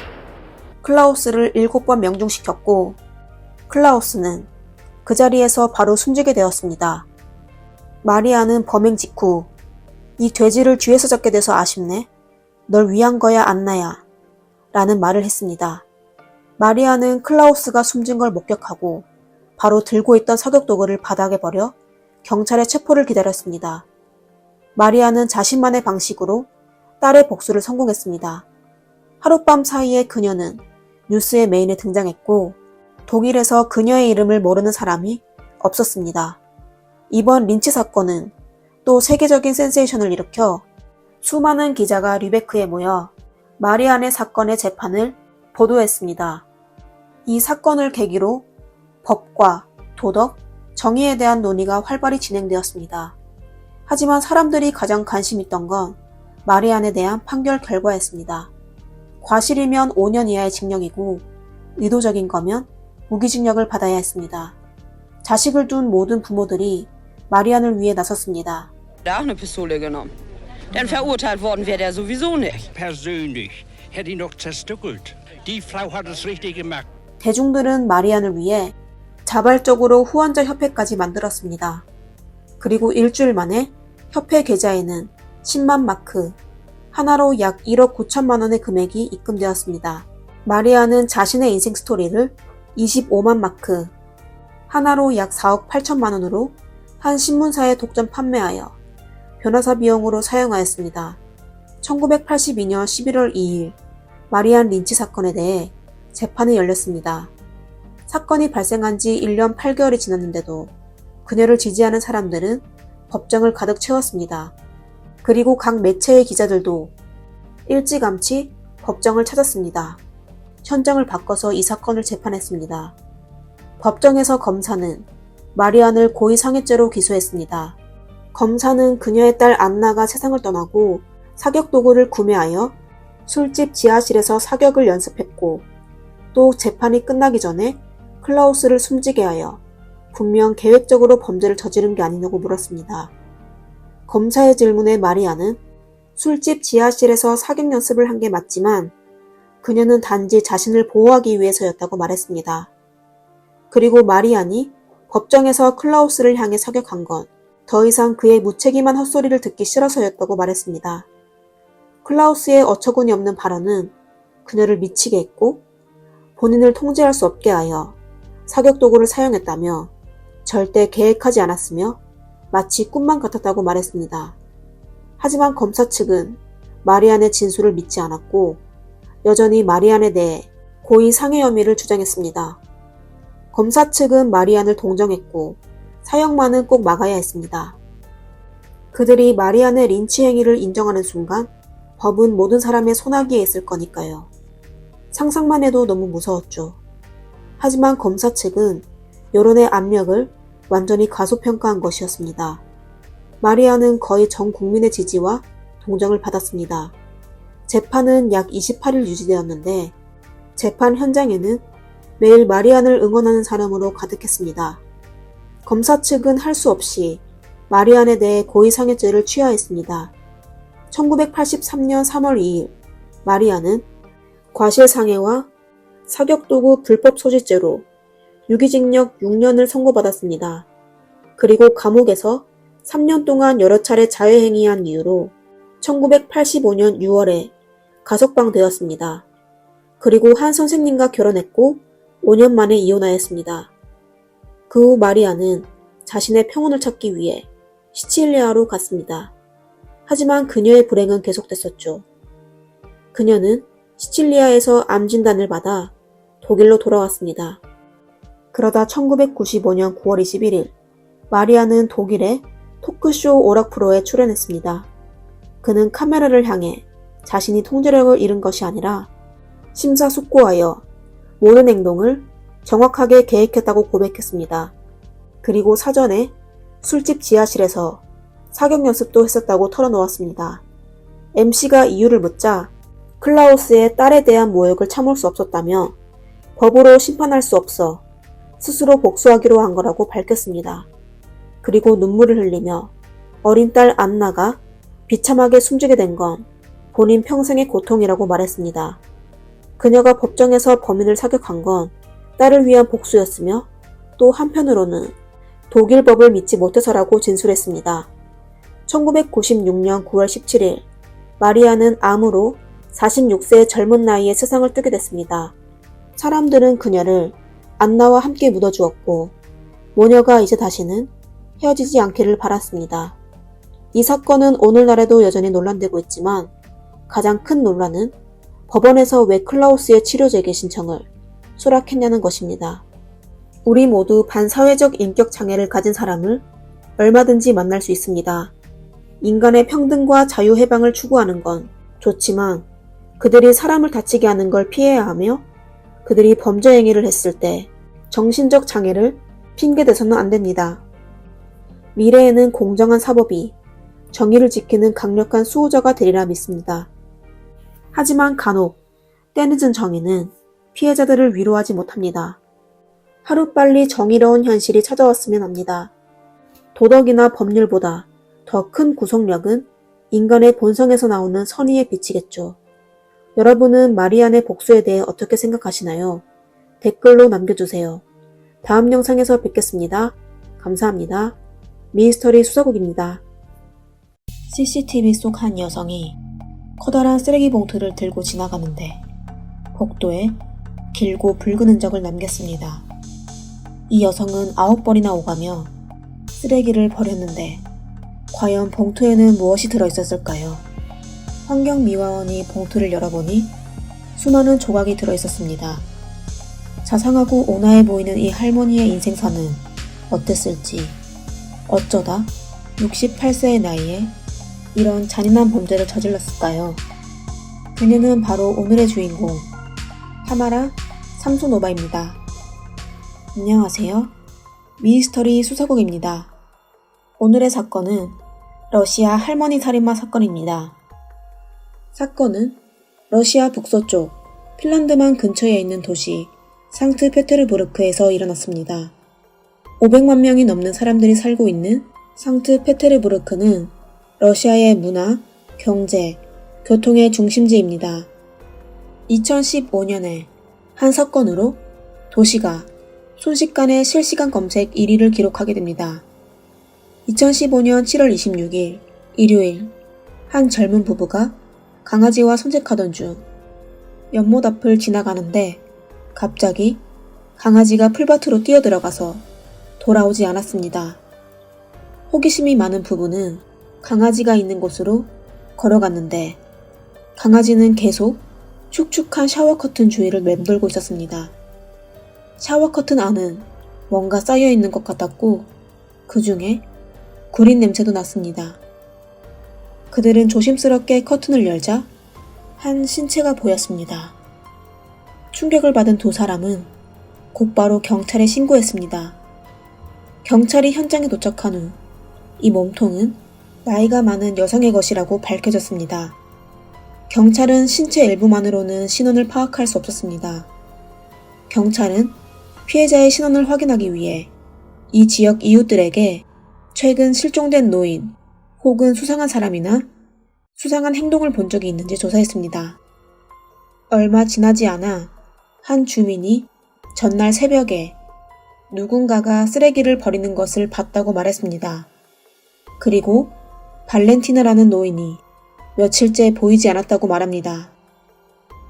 클라우스를 7번 명중시켰고 클라우스는 그 자리에서 바로 숨지게 되었습니다. 마리아는 범행 직후 이 돼지를 뒤에서 잡게 돼서 아쉽네. 널 위한 거야 안나야. 라는 말을 했습니다. 마리아는 클라우스가 숨진 걸 목격하고 바로 들고 있던 사격도구를 바닥에 버려 경찰의 체포를 기다렸습니다. 마리아는 자신만의 방식으로 딸의 복수를 성공했습니다. 하룻밤 사이에 그녀는 뉴스의 메인에 등장했고 독일에서 그녀의 이름을 모르는 사람이 없었습니다. 이번 린치 사건은 또 세계적인 센세이션을 일으켜 수많은 기자가 류베크에 모여 마리안의 사건의 재판을 보도했습니다. 이 사건을 계기로 법과 도덕, 정의에 대한 논의가 활발히 진행되었습니다. 하지만 사람들이 가장 관심 있던 건 마리안에 대한 판결 결과였습니다. 과실이면 5년 이하의 징역이고 의도적인 거면 무기징역을 받아야 했습니다. 자식을 둔 모든 부모들이 마리안을 위해 나섰습니다. Da auch eine Pistole genommen. Denn verurteilt worden wäre er sowieso nicht. Persönlich hätte ihn doch zerstückelt. Die Frau hat es richtig gemacht. 대중들은 마리안을 위해 자발적으로 후원자 협회까지 만들었습니다. 그리고 일주일 만에 협회 계좌에는 10만 마크, 하나로 약 1억 9천만 원의 금액이 입금되었습니다. 마리아는 자신의 인생 스토리를 25만 마크, 하나로 약 4억 8천만 원으로 한 신문사에 독점 판매하여 변호사 비용으로 사용하였습니다. 1982년 11월 2일 마리안 린치 사건에 대해 재판이 열렸습니다. 사건이 발생한 지 1년 8개월이 지났는데도 그녀를 지지하는 사람들은 법정을 가득 채웠습니다. 그리고 각 매체의 기자들도 일찌감치 법정을 찾았습니다. 현장을 바꿔서 이 사건을 재판했습니다. 법정에서 검사는 마리안을 고의상해죄로 기소했습니다. 검사는 그녀의 딸 안나가 세상을 떠나고 사격 도구를 구매하여 술집 지하실에서 사격을 연습했고 또 재판이 끝나기 전에 클라우스를 숨지게 하여 분명 계획적으로 범죄를 저지른 게 아니냐고 물었습니다. 검사의 질문에 마리안은 술집 지하실에서 사격 연습을 한 게 맞지만 그녀는 단지 자신을 보호하기 위해서였다고 말했습니다. 그리고 마리안이 법정에서 클라우스를 향해 사격한 건 더 이상 그의 무책임한 헛소리를 듣기 싫어서였다고 말했습니다. 클라우스의 어처구니 없는 발언은 그녀를 미치게 했고 본인을 통제할 수 없게 하여 사격 도구를 사용했다며 절대 계획하지 않았으며 마치 꿈만 같았다고 말했습니다. 하지만 검사 측은 마리안의 진술을 믿지 않았고 여전히 마리안에 대해 고의 상해 혐의를 주장했습니다. 검사 측은 마리안을 동정했고 사형만은 꼭 막아야 했습니다. 그들이 마리안의 린치 행위를 인정하는 순간 법은 모든 사람의 손아귀에 있을 거니까요. 상상만 해도 너무 무서웠죠. 하지만 검사 측은 여론의 압력을 완전히 과소평가한 것이었습니다. 마리안은 거의 전 국민의 지지와 동정을 받았습니다. 재판은 약 28일 유지되었는데 재판 현장에는 매일 마리안을 응원하는 사람으로 가득했습니다. 검사 측은 할 수 없이 마리안에 대해 고의상해죄를 취하했습니다. 1983년 3월 2일 마리안은 과실상해와 사격도구 불법 소지죄로 유기징역 6년을 선고받았습니다. 그리고 감옥에서 3년 동안 여러 차례 자해행위한 이유로 1985년 6월에 가석방되었습니다. 그리고 한 선생님과 결혼했고 5년 만에 이혼하였습니다. 그 후 마리안은 자신의 평온을 찾기 위해 시칠리아로 갔습니다. 하지만 그녀의 불행은 계속됐었죠. 그녀는 시칠리아에서 암 진단을 받아 독일로 돌아왔습니다. 그러다 1995년 9월 21일 마리안은 독일의 토크쇼 오락 프로에 출연했습니다. 그는 카메라를 향해 자신이 통제력을 잃은 것이 아니라 심사숙고하여 모든 행동을 정확하게 계획했다고 고백했습니다. 그리고 사전에 술집 지하실에서 사격 연습도 했었다고 털어놓았습니다. MC가 이유를 묻자 클라우스의 딸에 대한 모욕을 참을 수 없었다며 법으로 심판할 수 없어 스스로 복수하기로 한 거라고 밝혔습니다. 그리고 눈물을 흘리며 어린 딸 안나가 비참하게 숨지게 된 건 본인 평생의 고통이라고 말했습니다. 그녀가 법정에서 범인을 사격한 건 딸을 위한 복수였으며 또 한편으로는 독일 법을 믿지 못해서라고 진술했습니다. 1996년 9월 17일 마리안은 암으로 46세의 젊은 나이에 세상을 뜨게 됐습니다. 사람들은 그녀를 안나와 함께 묻어주었고 모녀가 이제 다시는 헤어지지 않기를 바랐습니다. 이 사건은 오늘날에도 여전히 논란되고 있지만 가장 큰 논란은 법원에서 왜 클라우스의 치료재개 신청을 수락했냐는 것입니다. 우리 모두 반사회적 인격 장애를 가진 사람을 얼마든지 만날 수 있습니다. 인간의 평등과 자유해방을 추구하는 건 좋지만 그들이 사람을 다치게 하는 걸 피해야 하며 그들이 범죄 행위를 했을 때 정신적 장애를 핑계대서는 안 됩니다. 미래에는 공정한 사법이 정의를 지키는 강력한 수호자가 되리라 믿습니다. 하지만 간혹 때늦은 정의는 피해자들을 위로하지 못합니다. 하루빨리 정의로운 현실이 찾아왔으면 합니다. 도덕이나 법률보다 더 큰 구속력은 인간의 본성에서 나오는 선의에 비치겠죠. 여러분은 마리안의 복수에 대해 어떻게 생각하시나요? 댓글로 남겨주세요. 다음 영상에서 뵙겠습니다. 감사합니다. 미스터리 수사국입니다. CCTV 속 한 여성이 커다란 쓰레기 봉투를 들고 지나가는데 복도에 길고 붉은 흔적을 남겼습니다. 이 여성은 9번이나 오가며 쓰레기를 버렸는데 과연 봉투에는 무엇이 들어있었을까요? 환경미화원이 봉투를 열어보니 수많은 조각이 들어있었습니다. 자상하고 온화해 보이는 이 할머니의 인생사는 어땠을지, 어쩌다 68세의 나이에 이런 잔인한 범죄를 저질렀을까요? 그녀는 바로 오늘의 주인공, 타마라 삼소노바입니다. 안녕하세요. 미스터리 수사국입니다. 오늘의 사건은 러시아 할머니 살인마 사건입니다. 사건은 러시아 북서쪽 핀란드만 근처에 있는 도시 상트페테르부르크에서 일어났습니다. 500만 명이 넘는 사람들이 살고 있는 상트페테르부르크는 러시아의 문화, 경제, 교통의 중심지입니다. 2015년에 한 사건으로 도시가 순식간에 실시간 검색 1위를 기록하게 됩니다. 2015년 7월 26일 일요일, 한 젊은 부부가 강아지와 산책하던 중 연못 앞을 지나가는데 갑자기 강아지가 풀밭으로 뛰어들어가서 돌아오지 않았습니다. 호기심이 많은 부부는 강아지가 있는 곳으로 걸어갔는데 강아지는 계속 축축한 샤워 커튼 주위를 맴돌고 있었습니다. 샤워 커튼 안은 뭔가 쌓여 있는 것 같았고 그 중에 구린 냄새도 났습니다. 그들은 조심스럽게 커튼을 열자 한 신체가 보였습니다. 충격을 받은 두 사람은 곧바로 경찰에 신고했습니다. 경찰이 현장에 도착한 후 이 몸통은 나이가 많은 여성의 것이라고 밝혀졌습니다. 경찰은 신체 일부만으로는 신원을 파악할 수 없었습니다. 경찰은 피해자의 신원을 확인하기 위해 이 지역 이웃들에게 최근 실종된 노인 혹은 수상한 사람이나 수상한 행동을 본 적이 있는지 조사했습니다. 얼마 지나지 않아 한 주민이 전날 새벽에 누군가가 쓰레기를 버리는 것을 봤다고 말했습니다. 그리고 발렌티나라는 노인이 며칠째 보이지 않았다고 말합니다.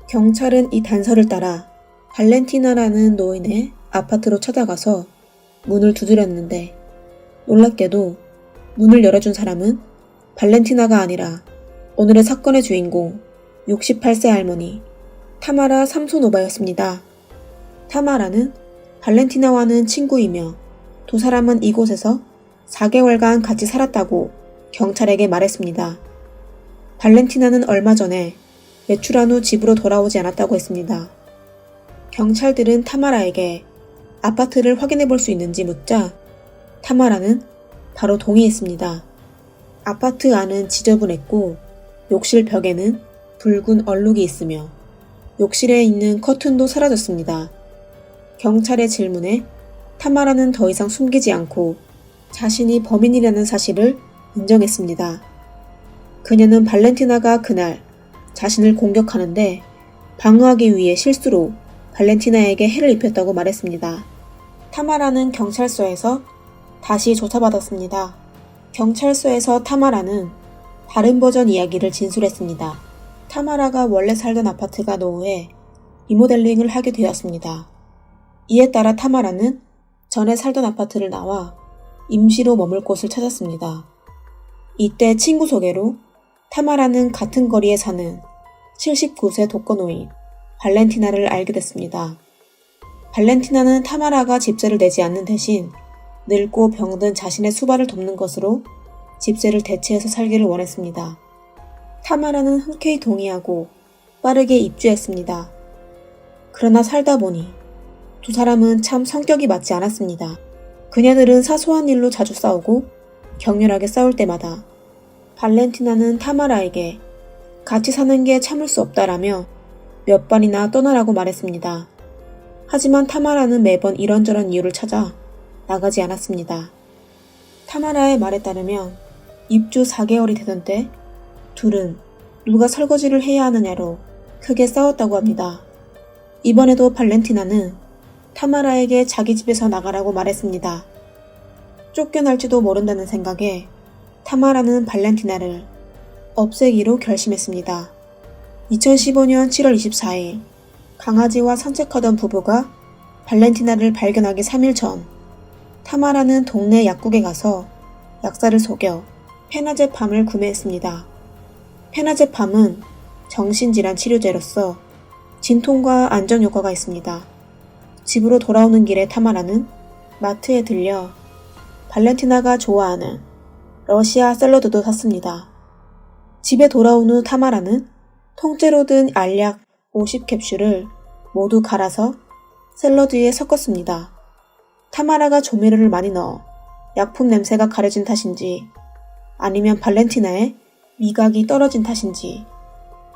경찰은 이 단서를 따라 발렌티나라는 노인의 아파트로 찾아가서 문을 두드렸는데 놀랍게도 문을 열어준 사람은 발렌티나가 아니라 오늘의 사건의 주인공 68세 할머니 타마라 삼소노바였습니다. 타마라는 발렌티나와는 친구이며 두 사람은 이곳에서 4개월간 같이 살았다고 경찰에게 말했습니다. 발렌티나는 얼마 전에 외출한 후 집으로 돌아오지 않았다고 했습니다. 경찰들은 타마라에게 아파트를 확인해 볼 수 있는지 묻자 타마라는 바로 동의했습니다. 아파트 안은 지저분했고 욕실 벽에는 붉은 얼룩이 있으며 욕실에 있는 커튼도 사라졌습니다. 경찰의 질문에 타마라는 더 이상 숨기지 않고 자신이 범인이라는 사실을 인정했습니다. 그녀는 발렌티나가 그날 자신을 공격하는데 방어하기 위해 실수로 발렌티나에게 해를 입혔다고 말했습니다. 타마라는 경찰서에서 다시 조사받았습니다. 경찰서에서 타마라는 다른 버전 이야기를 진술했습니다. 타마라가 원래 살던 아파트가 노후에 리모델링을 하게 되었습니다. 이에 따라 타마라는 전에 살던 아파트를 나와 임시로 머물 곳을 찾았습니다. 이때 친구 소개로 타마라는 같은 거리에 사는 79세 독거노인 발렌티나를 알게 됐습니다. 발렌티나는 타마라가 집세를 내지 않는 대신 늙고 병든 자신의 수발을 돕는 것으로 집세를 대체해서 살기를 원했습니다. 타마라는 흔쾌히 동의하고 빠르게 입주했습니다. 그러나 살다 보니 두 사람은 참 성격이 맞지 않았습니다. 그녀들은 사소한 일로 자주 싸우고 격렬하게 싸울 때마다 발렌티나는 타마라에게 같이 사는 게 참을 수 없다라며 몇 번이나 떠나라고 말했습니다. 하지만 타마라는 매번 이런저런 이유를 찾아 나가지 않았습니다. 타마라의 말에 따르면 입주 4개월이 되던 때 둘은 누가 설거지를 해야 하느냐로 크게 싸웠다고 합니다. 이번에도 발렌티나는 타마라에게 자기 집에서 나가라고 말했습니다. 쫓겨날지도 모른다는 생각에 타마라는 발렌티나를 없애기로 결심했습니다. 2015년 7월 24일 강아지와 산책하던 부부가 발렌티나를 발견하기 3일 전 타마라는 동네 약국에 가서 약사를 속여 페나제팜을 구매했습니다. 페나제팜은 정신질환 치료제로서 진통과 안정 효과가 있습니다. 집으로 돌아오는 길에 타마라는 마트에 들려 발렌티나가 좋아하는 러시아 샐러드도 샀습니다. 집에 돌아온 후 타마라는 통째로 든 알약 50캡슐을 모두 갈아서 샐러드에 섞었습니다. 타마라가 조미료를 많이 넣어 약품 냄새가 가려진 탓인지 아니면 발렌티나의 미각이 떨어진 탓인지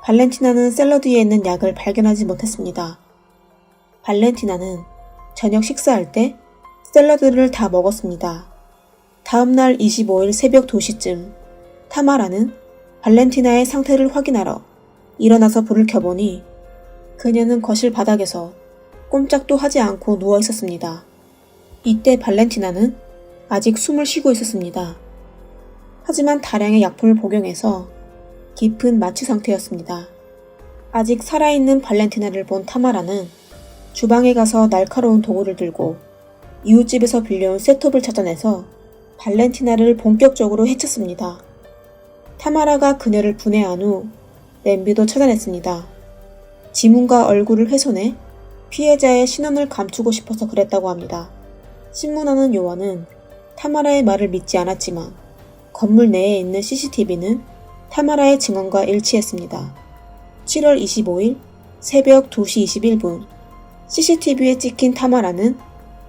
발렌티나는 샐러드에 있는 약을 발견하지 못했습니다. 발렌티나는 저녁 식사할 때 샐러드를 다 먹었습니다. 다음날 25일 새벽 2시쯤 타마라는 발렌티나의 상태를 확인하러 일어나서 불을 켜보니 그녀는 거실 바닥에서 꼼짝도 하지 않고 누워 있었습니다. 이때 발렌티나는 아직 숨을 쉬고 있었습니다. 하지만 다량의 약품을 복용해서 깊은 마취 상태였습니다. 아직 살아있는 발렌티나를 본 타마라는 주방에 가서 날카로운 도구를 들고 이웃집에서 빌려온 셋톱을 찾아내서 발렌티나를 본격적으로 해쳤습니다. 타마라가 그녀를 분해한 후 냄비도 찾아냈습니다. 지문과 얼굴을 훼손해 피해자의 신원을 감추고 싶어서 그랬다고 합니다. 신문하는 요원은 타마라의 말을 믿지 않았지만 건물 내에 있는 CCTV는 타마라의 증언과 일치했습니다. 7월 25일 새벽 2시 21분 CCTV에 찍힌 타마라는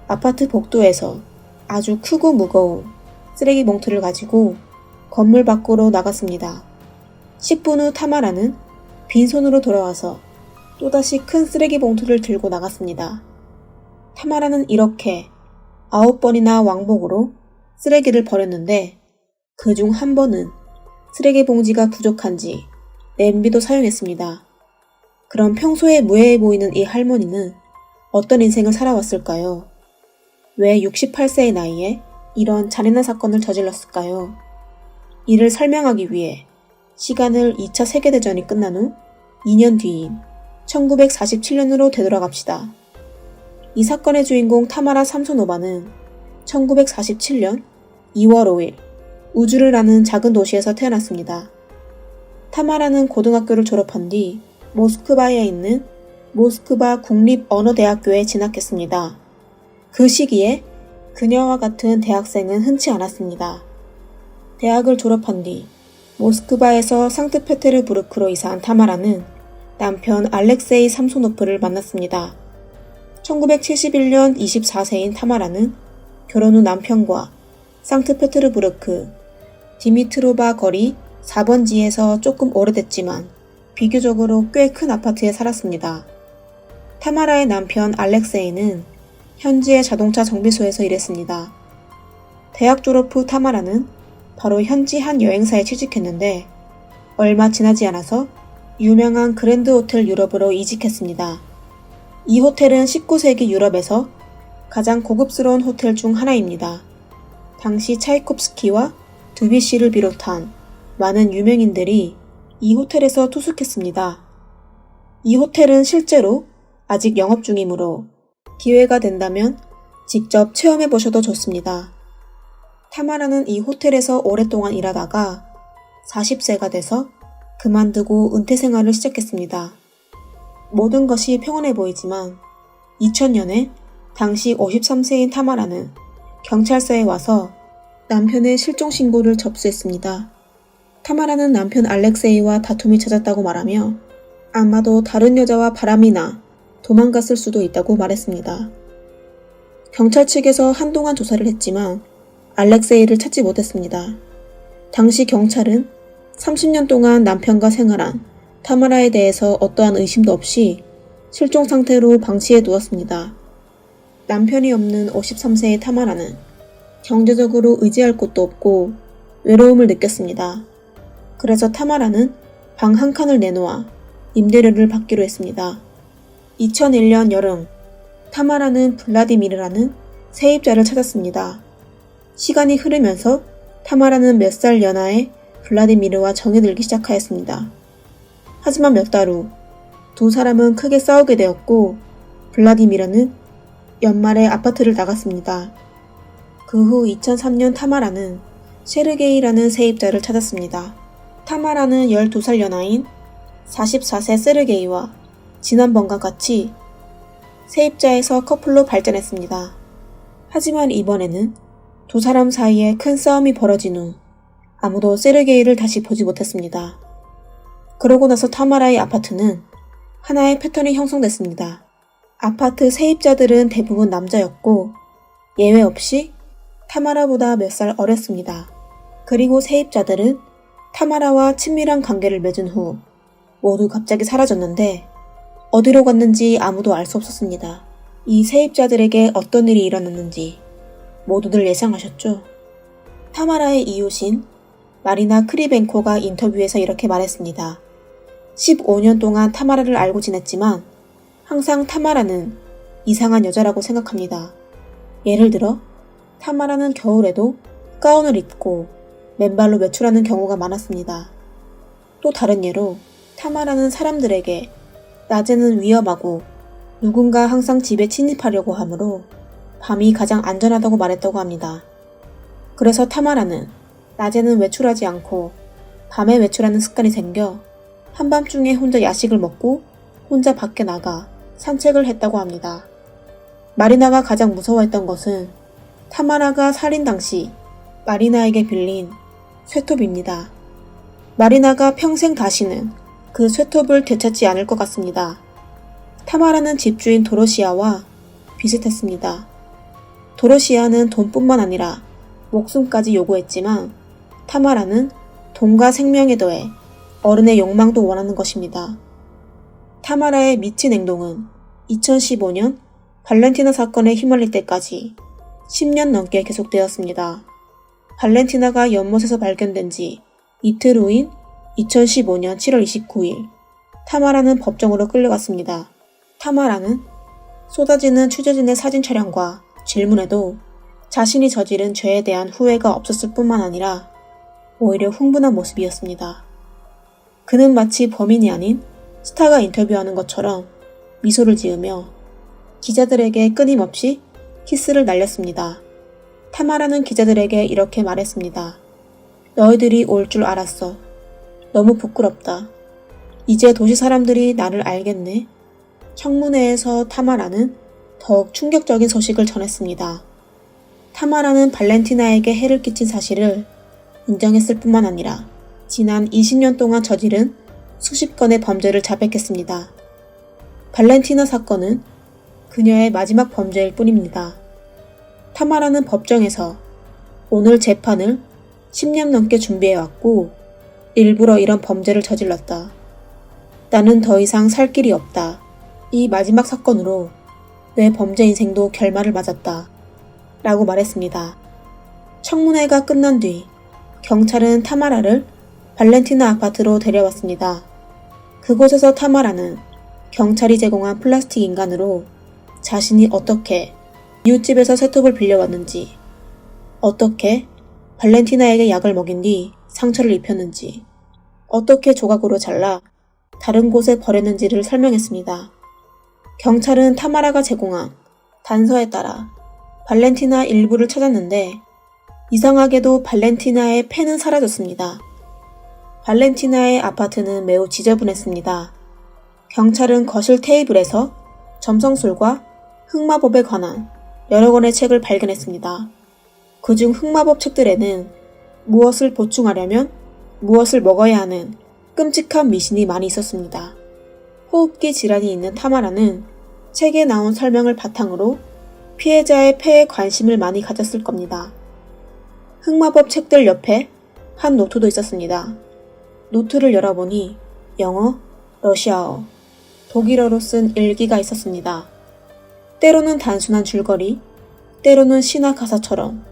아파트 복도에서 아주 크고 무거운 쓰레기 봉투를 가지고 건물 밖으로 나갔습니다. 10분 후 타마라는 빈손으로 돌아와서 또다시 큰 쓰레기 봉투를 들고 나갔습니다. 타마라는 이렇게 9번이나 왕복으로 쓰레기를 버렸는데 그중 한 번은 쓰레기 봉지가 부족한지 냄비도 사용했습니다. 그럼 평소에 무해해 보이는 이 할머니는 어떤 인생을 살아왔을까요? 왜 68세의 나이에 이런 잔인한 사건을 저질렀을까요? 이를 설명하기 위해 시간을 2차 세계대전이 끝난 후 2년 뒤인 1947년으로 되돌아갑시다. 이 사건의 주인공 타마라 삼소노바는 1947년 2월 5일 우주르라는 작은 도시에서 태어났습니다. 타마라는 고등학교를 졸업한 뒤 모스크바에 있는 모스크바 국립언어대학교에 진학했습니다. 그 시기에 그녀와 같은 대학생은 흔치 않았습니다. 대학을 졸업한 뒤 모스크바에서 상트페테르부르크로 이사한 타마라는 남편 알렉세이 삼소노프를 만났습니다. 1971년 24세인 타마라는 결혼 후 남편과 상트페테르부르크 디미트로바 거리 4번지에서 조금 오래됐지만 비교적으로 꽤 큰 아파트에 살았습니다. 타마라의 남편 알렉세이는 현지의 자동차 정비소에서 일했습니다. 대학 졸업 후 타마라는 바로 현지 한 여행사에 취직했는데 얼마 지나지 않아서 유명한 그랜드 호텔 유럽으로 이직했습니다. 이 호텔은 19세기 유럽에서 가장 고급스러운 호텔 중 하나입니다. 당시 차이콥스키와 드뷔시를 비롯한 많은 유명인들이 이 호텔에서 투숙했습니다. 이 호텔은 실제로 아직 영업 중이므로 기회가 된다면 직접 체험해 보셔도 좋습니다. 타마라는 이 호텔에서 오랫동안 일하다가 40세가 돼서 그만두고 은퇴 생활을 시작했습니다. 모든 것이 평온해 보이지만 2000년에 당시 53세인 타마라는 경찰서에 와서 남편의 실종 신고를 접수했습니다. 타마라는 남편 알렉세이와 다툼이 잦았다고 말하며 아마도 다른 여자와 바람이 나 도망갔을 수도 있다고 말했습니다. 경찰 측에서 한동안 조사를 했지만 알렉세이를 찾지 못했습니다. 당시 경찰은 30년 동안 남편과 생활한 타마라에 대해서 어떠한 의심도 없이 실종 상태로 방치해 두었습니다. 남편이 없는 53세의 타마라는 경제적으로 의지할 곳도 없고 외로움을 느꼈습니다. 그래서 타마라는 방 한 칸을 내놓아 임대료를 받기로 했습니다. 2001년 여름, 타마라는 블라디미르라는 세입자를 찾았습니다. 시간이 흐르면서 타마라는 몇 살 연하의 블라디미르와 정이 들기 시작하였습니다. 하지만 몇 달 후 두 사람은 크게 싸우게 되었고 블라디미르는 연말에 아파트를 나갔습니다. 그 후 2003년 타마라는 세르게이라는 세입자를 찾았습니다. 타마라는 12살 연하인 44세 세르게이와 지난번과 같이 세입자에서 커플로 발전했습니다. 하지만 이번에는 두 사람 사이에 큰 싸움이 벌어진 후 아무도 세르게이를 다시 보지 못했습니다. 그러고 나서 타마라의 아파트는 하나의 패턴이 형성됐습니다. 아파트 세입자들은 대부분 남자였고 예외 없이 타마라보다 몇 살 어렸습니다. 그리고 세입자들은 타마라와 친밀한 관계를 맺은 후 모두 갑자기 사라졌는데 어디로 갔는지 아무도 알 수 없었습니다. 이 세입자들에게 어떤 일이 일어났는지 모두들 예상하셨죠? 타마라의 이웃인 마리나 크리벤코가 인터뷰에서 이렇게 말했습니다. 15년 동안 타마라를 알고 지냈지만 항상 타마라는 이상한 여자라고 생각합니다. 예를 들어 타마라는 겨울에도 가운을 입고 맨발로 외출하는 경우가 많았습니다. 또 다른 예로 타마라는 사람들에게 낮에는 위험하고 누군가 항상 집에 침입하려고 하므로 밤이 가장 안전하다고 말했다고 합니다. 그래서 타마라는 낮에는 외출하지 않고 밤에 외출하는 습관이 생겨 한밤중에 혼자 야식을 먹고 혼자 밖에 나가 산책을 했다고 합니다. 마리나가 가장 무서워했던 것은 타마라가 살인 당시 마리나에게 빌린 쇠톱입니다. 마리나가 평생 다시는 그 쇠톱을 되찾지 않을 것 같습니다. 타마라는 집주인 도로시아와 비슷했습니다. 도로시아는 돈뿐만 아니라 목숨까지 요구했지만 타마라는 돈과 생명에 더해 어른의 욕망도 원하는 것입니다. 타마라의 미친 행동은 2015년 발렌티나 사건에 휘말릴 때까지 10년 넘게 계속되었습니다. 발렌티나가 연못에서 발견된 지 이틀 후인 2015년 7월 29일 타마라는 법정으로 끌려갔습니다. 타마라는 쏟아지는 취재진의 사진 촬영과 질문에도 자신이 저지른 죄에 대한 후회가 없었을 뿐만 아니라 오히려 흥분한 모습이었습니다. 그는 마치 범인이 아닌 스타가 인터뷰하는 것처럼 미소를 지으며 기자들에게 끊임없이 키스를 날렸습니다. 타마라는 기자들에게 이렇게 말했습니다. 너희들이 올 줄 알았어. 너무 부끄럽다. 이제 도시 사람들이 나를 알겠네. 청문회에서 타마라는 더욱 충격적인 소식을 전했습니다. 타마라는 발렌티나에게 해를 끼친 사실을 인정했을 뿐만 아니라 지난 20년 동안 저지른 수십 건의 범죄를 자백했습니다. 발렌티나 사건은 그녀의 마지막 범죄일 뿐입니다. 타마라는 법정에서 오늘 재판을 10년 넘게 준비해왔고 일부러 이런 범죄를 저질렀다. 나는 더 이상 살 길이 없다. 이 마지막 사건으로 내 범죄 인생도 결말을 맞았다. 라고 말했습니다. 청문회가 끝난 뒤 경찰은 타마라를 발렌티나 아파트로 데려왔습니다. 그곳에서 타마라는 경찰이 제공한 플라스틱 인간으로 자신이 어떻게 이웃집에서 쇠톱을 빌려왔는지, 어떻게 발렌티나에게 약을 먹인 뒤 상처를 입혔는지, 어떻게 조각으로 잘라 다른 곳에 버렸는지를 설명했습니다. 경찰은 타마라가 제공한 단서에 따라 발렌티나 일부를 찾았는데 이상하게도 발렌티나의 펜은 사라졌습니다. 발렌티나의 아파트는 매우 지저분했습니다. 경찰은 거실 테이블에서 점성술과 흑마법에 관한 여러 권의 책을 발견했습니다. 그중 흑마법 책들에는 무엇을 보충하려면 무엇을 먹어야 하는 끔찍한 미신이 많이 있었습니다. 호흡기 질환이 있는 타마라는 책에 나온 설명을 바탕으로 피해자의 폐에 관심을 많이 가졌을 겁니다. 흑마법 책들 옆에 한 노트도 있었습니다. 노트를 열어보니 영어, 러시아어, 독일어로 쓴 일기가 있었습니다. 때로는 단순한 줄거리, 때로는 신화 가사처럼,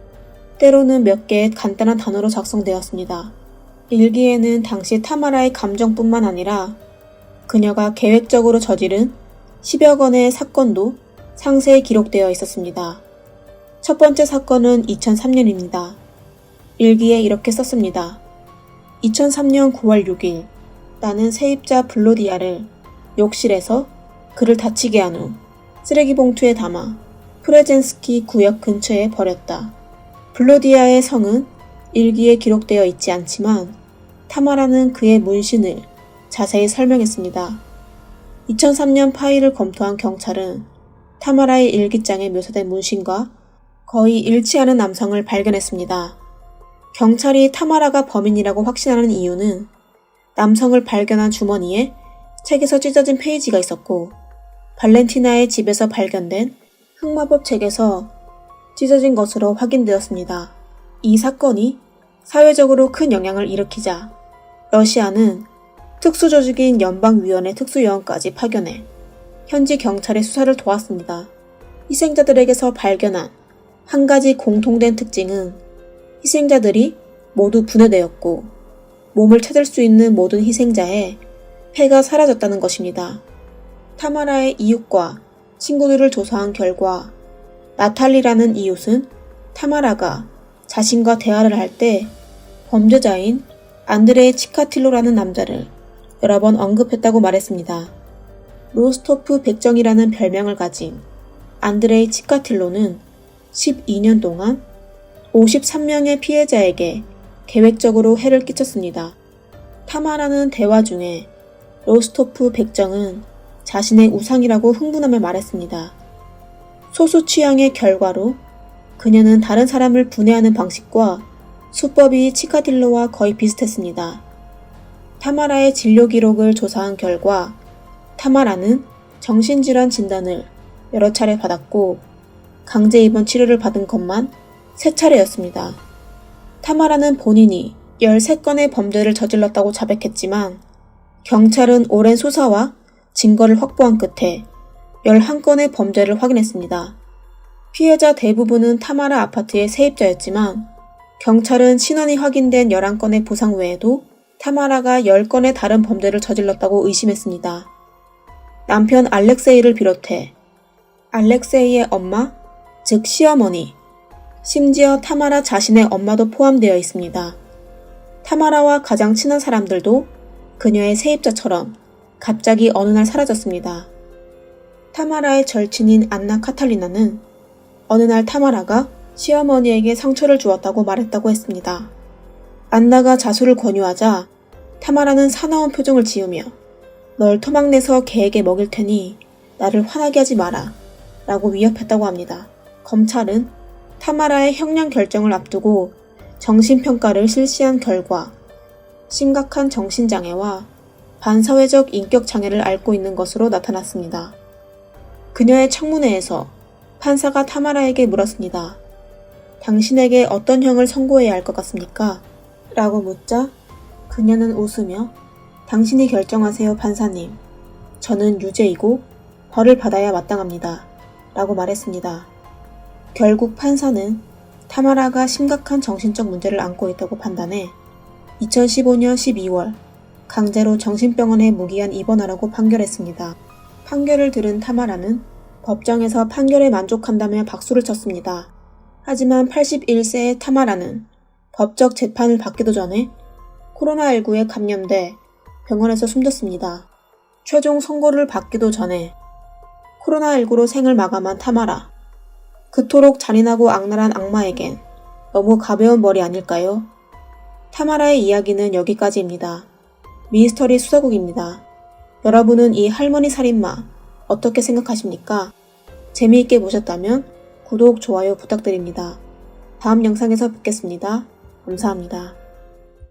때로는 몇 개의 간단한 단어로 작성되었습니다. 일기에는 당시 타마라의 감정뿐만 아니라 그녀가 계획적으로 저지른 10여 건의 사건도 상세히 기록되어 있었습니다. 첫 번째 사건은 2003년입니다. 일기에 이렇게 썼습니다. 2003년 9월 6일 나는 세입자 블로디아를 욕실에서 그를 다치게 한 후 쓰레기 봉투에 담아 프레젠스키 구역 근처에 버렸다. 클로디아의 성은 일기에 기록되어 있지 않지만 타마라는 그의 문신을 자세히 설명했습니다. 2003년 파일을 검토한 경찰은 타마라의 일기장에 묘사된 문신과 거의 일치하는 남성을 발견했습니다. 경찰이 타마라가 범인이라고 확신하는 이유는 남성을 발견한 주머니에 책에서 찢어진 페이지가 있었고 발렌티나의 집에서 발견된 흑마법 책에서 찢어진 것으로 확인되었습니다. 이 사건이 사회적으로 큰 영향을 일으키자 러시아는 특수조직인 연방위원회 특수요원까지 파견해 현지 경찰의 수사를 도왔습니다. 희생자들에게서 발견한 한 가지 공통된 특징은 희생자들이 모두 분해되었고 몸을 찾을 수 있는 모든 희생자의 폐가 사라졌다는 것입니다. 타마라의 이웃과 친구들을 조사한 결과 나탈리라는 이웃은 타마라가 자신과 대화를 할 때 범죄자인 안드레이 치카틸로라는 남자를 여러 번 언급했다고 말했습니다. 로스토프 백정이라는 별명을 가진 안드레이 치카틸로는 12년 동안 53명의 피해자에게 계획적으로 해를 끼쳤습니다. 타마라는 대화 중에 로스토프 백정은 자신의 우상이라고 흥분하며 말했습니다. 소수 취향의 결과로 그녀는 다른 사람을 분해하는 방식과 수법이 치카딜로와 거의 비슷했습니다. 타마라의 진료 기록을 조사한 결과 타마라는 정신질환 진단을 여러 차례 받았고 강제 입원 치료를 받은 것만 3차례였습니다. 타마라는 본인이 13건의 범죄를 저질렀다고 자백했지만 경찰은 오랜 수사와 증거를 확보한 끝에 11건의 범죄를 확인했습니다. 피해자 대부분은 타마라 아파트의 세입자였지만 경찰은 신원이 확인된 11건의 부상 외에도 타마라가 10건의 다른 범죄를 저질렀다고 의심했습니다. 남편 알렉세이를 비롯해 알렉세이의 엄마, 즉 시어머니, 심지어 타마라 자신의 엄마도 포함되어 있습니다. 타마라와 가장 친한 사람들도 그녀의 세입자처럼 갑자기 어느 날 사라졌습니다. 타마라의 절친인 안나 카탈리나는 어느 날 타마라가 시어머니에게 상처를 주었다고 말했다고 했습니다. 안나가 자수를 권유하자 타마라는 사나운 표정을 지으며 널 토막내서 개에게 먹일 테니 나를 화나게 하지 마라 라고 위협했다고 합니다. 검찰은 타마라의 형량 결정을 앞두고 정신평가를 실시한 결과 심각한 정신장애와 반사회적 인격장애를 앓고 있는 것으로 나타났습니다. 그녀의 청문회에서 판사가 타마라에게 물었습니다. 당신에게 어떤 형을 선고해야 할 것 같습니까? 라고 묻자 그녀는 웃으며 당신이 결정하세요 판사님. 저는 유죄이고 벌을 받아야 마땅합니다. 라고 말했습니다. 결국 판사는 타마라가 심각한 정신적 문제를 안고 있다고 판단해 2015년 12월 강제로 정신병원에 무기한 입원하라고 판결했습니다. 판결을 들은 타마라는 법정에서 판결에 만족한다며 박수를 쳤습니다. 하지만 81세의 타마라는 법적 재판을 받기도 전에 코로나19에 감염돼 병원에서 숨졌습니다. 최종 선고를 받기도 전에 코로나19로 생을 마감한 타마라. 그토록 잔인하고 악랄한 악마에겐 너무 가벼운 벌이 아닐까요? 타마라의 이야기는 여기까지입니다. 미스터리 수사국입니다. 여러분은 이 할머니 살인마 어떻게 생각하십니까? 재미있게 보셨다면 구독, 좋아요 부탁드립니다. 다음 영상에서 뵙겠습니다. 감사합니다.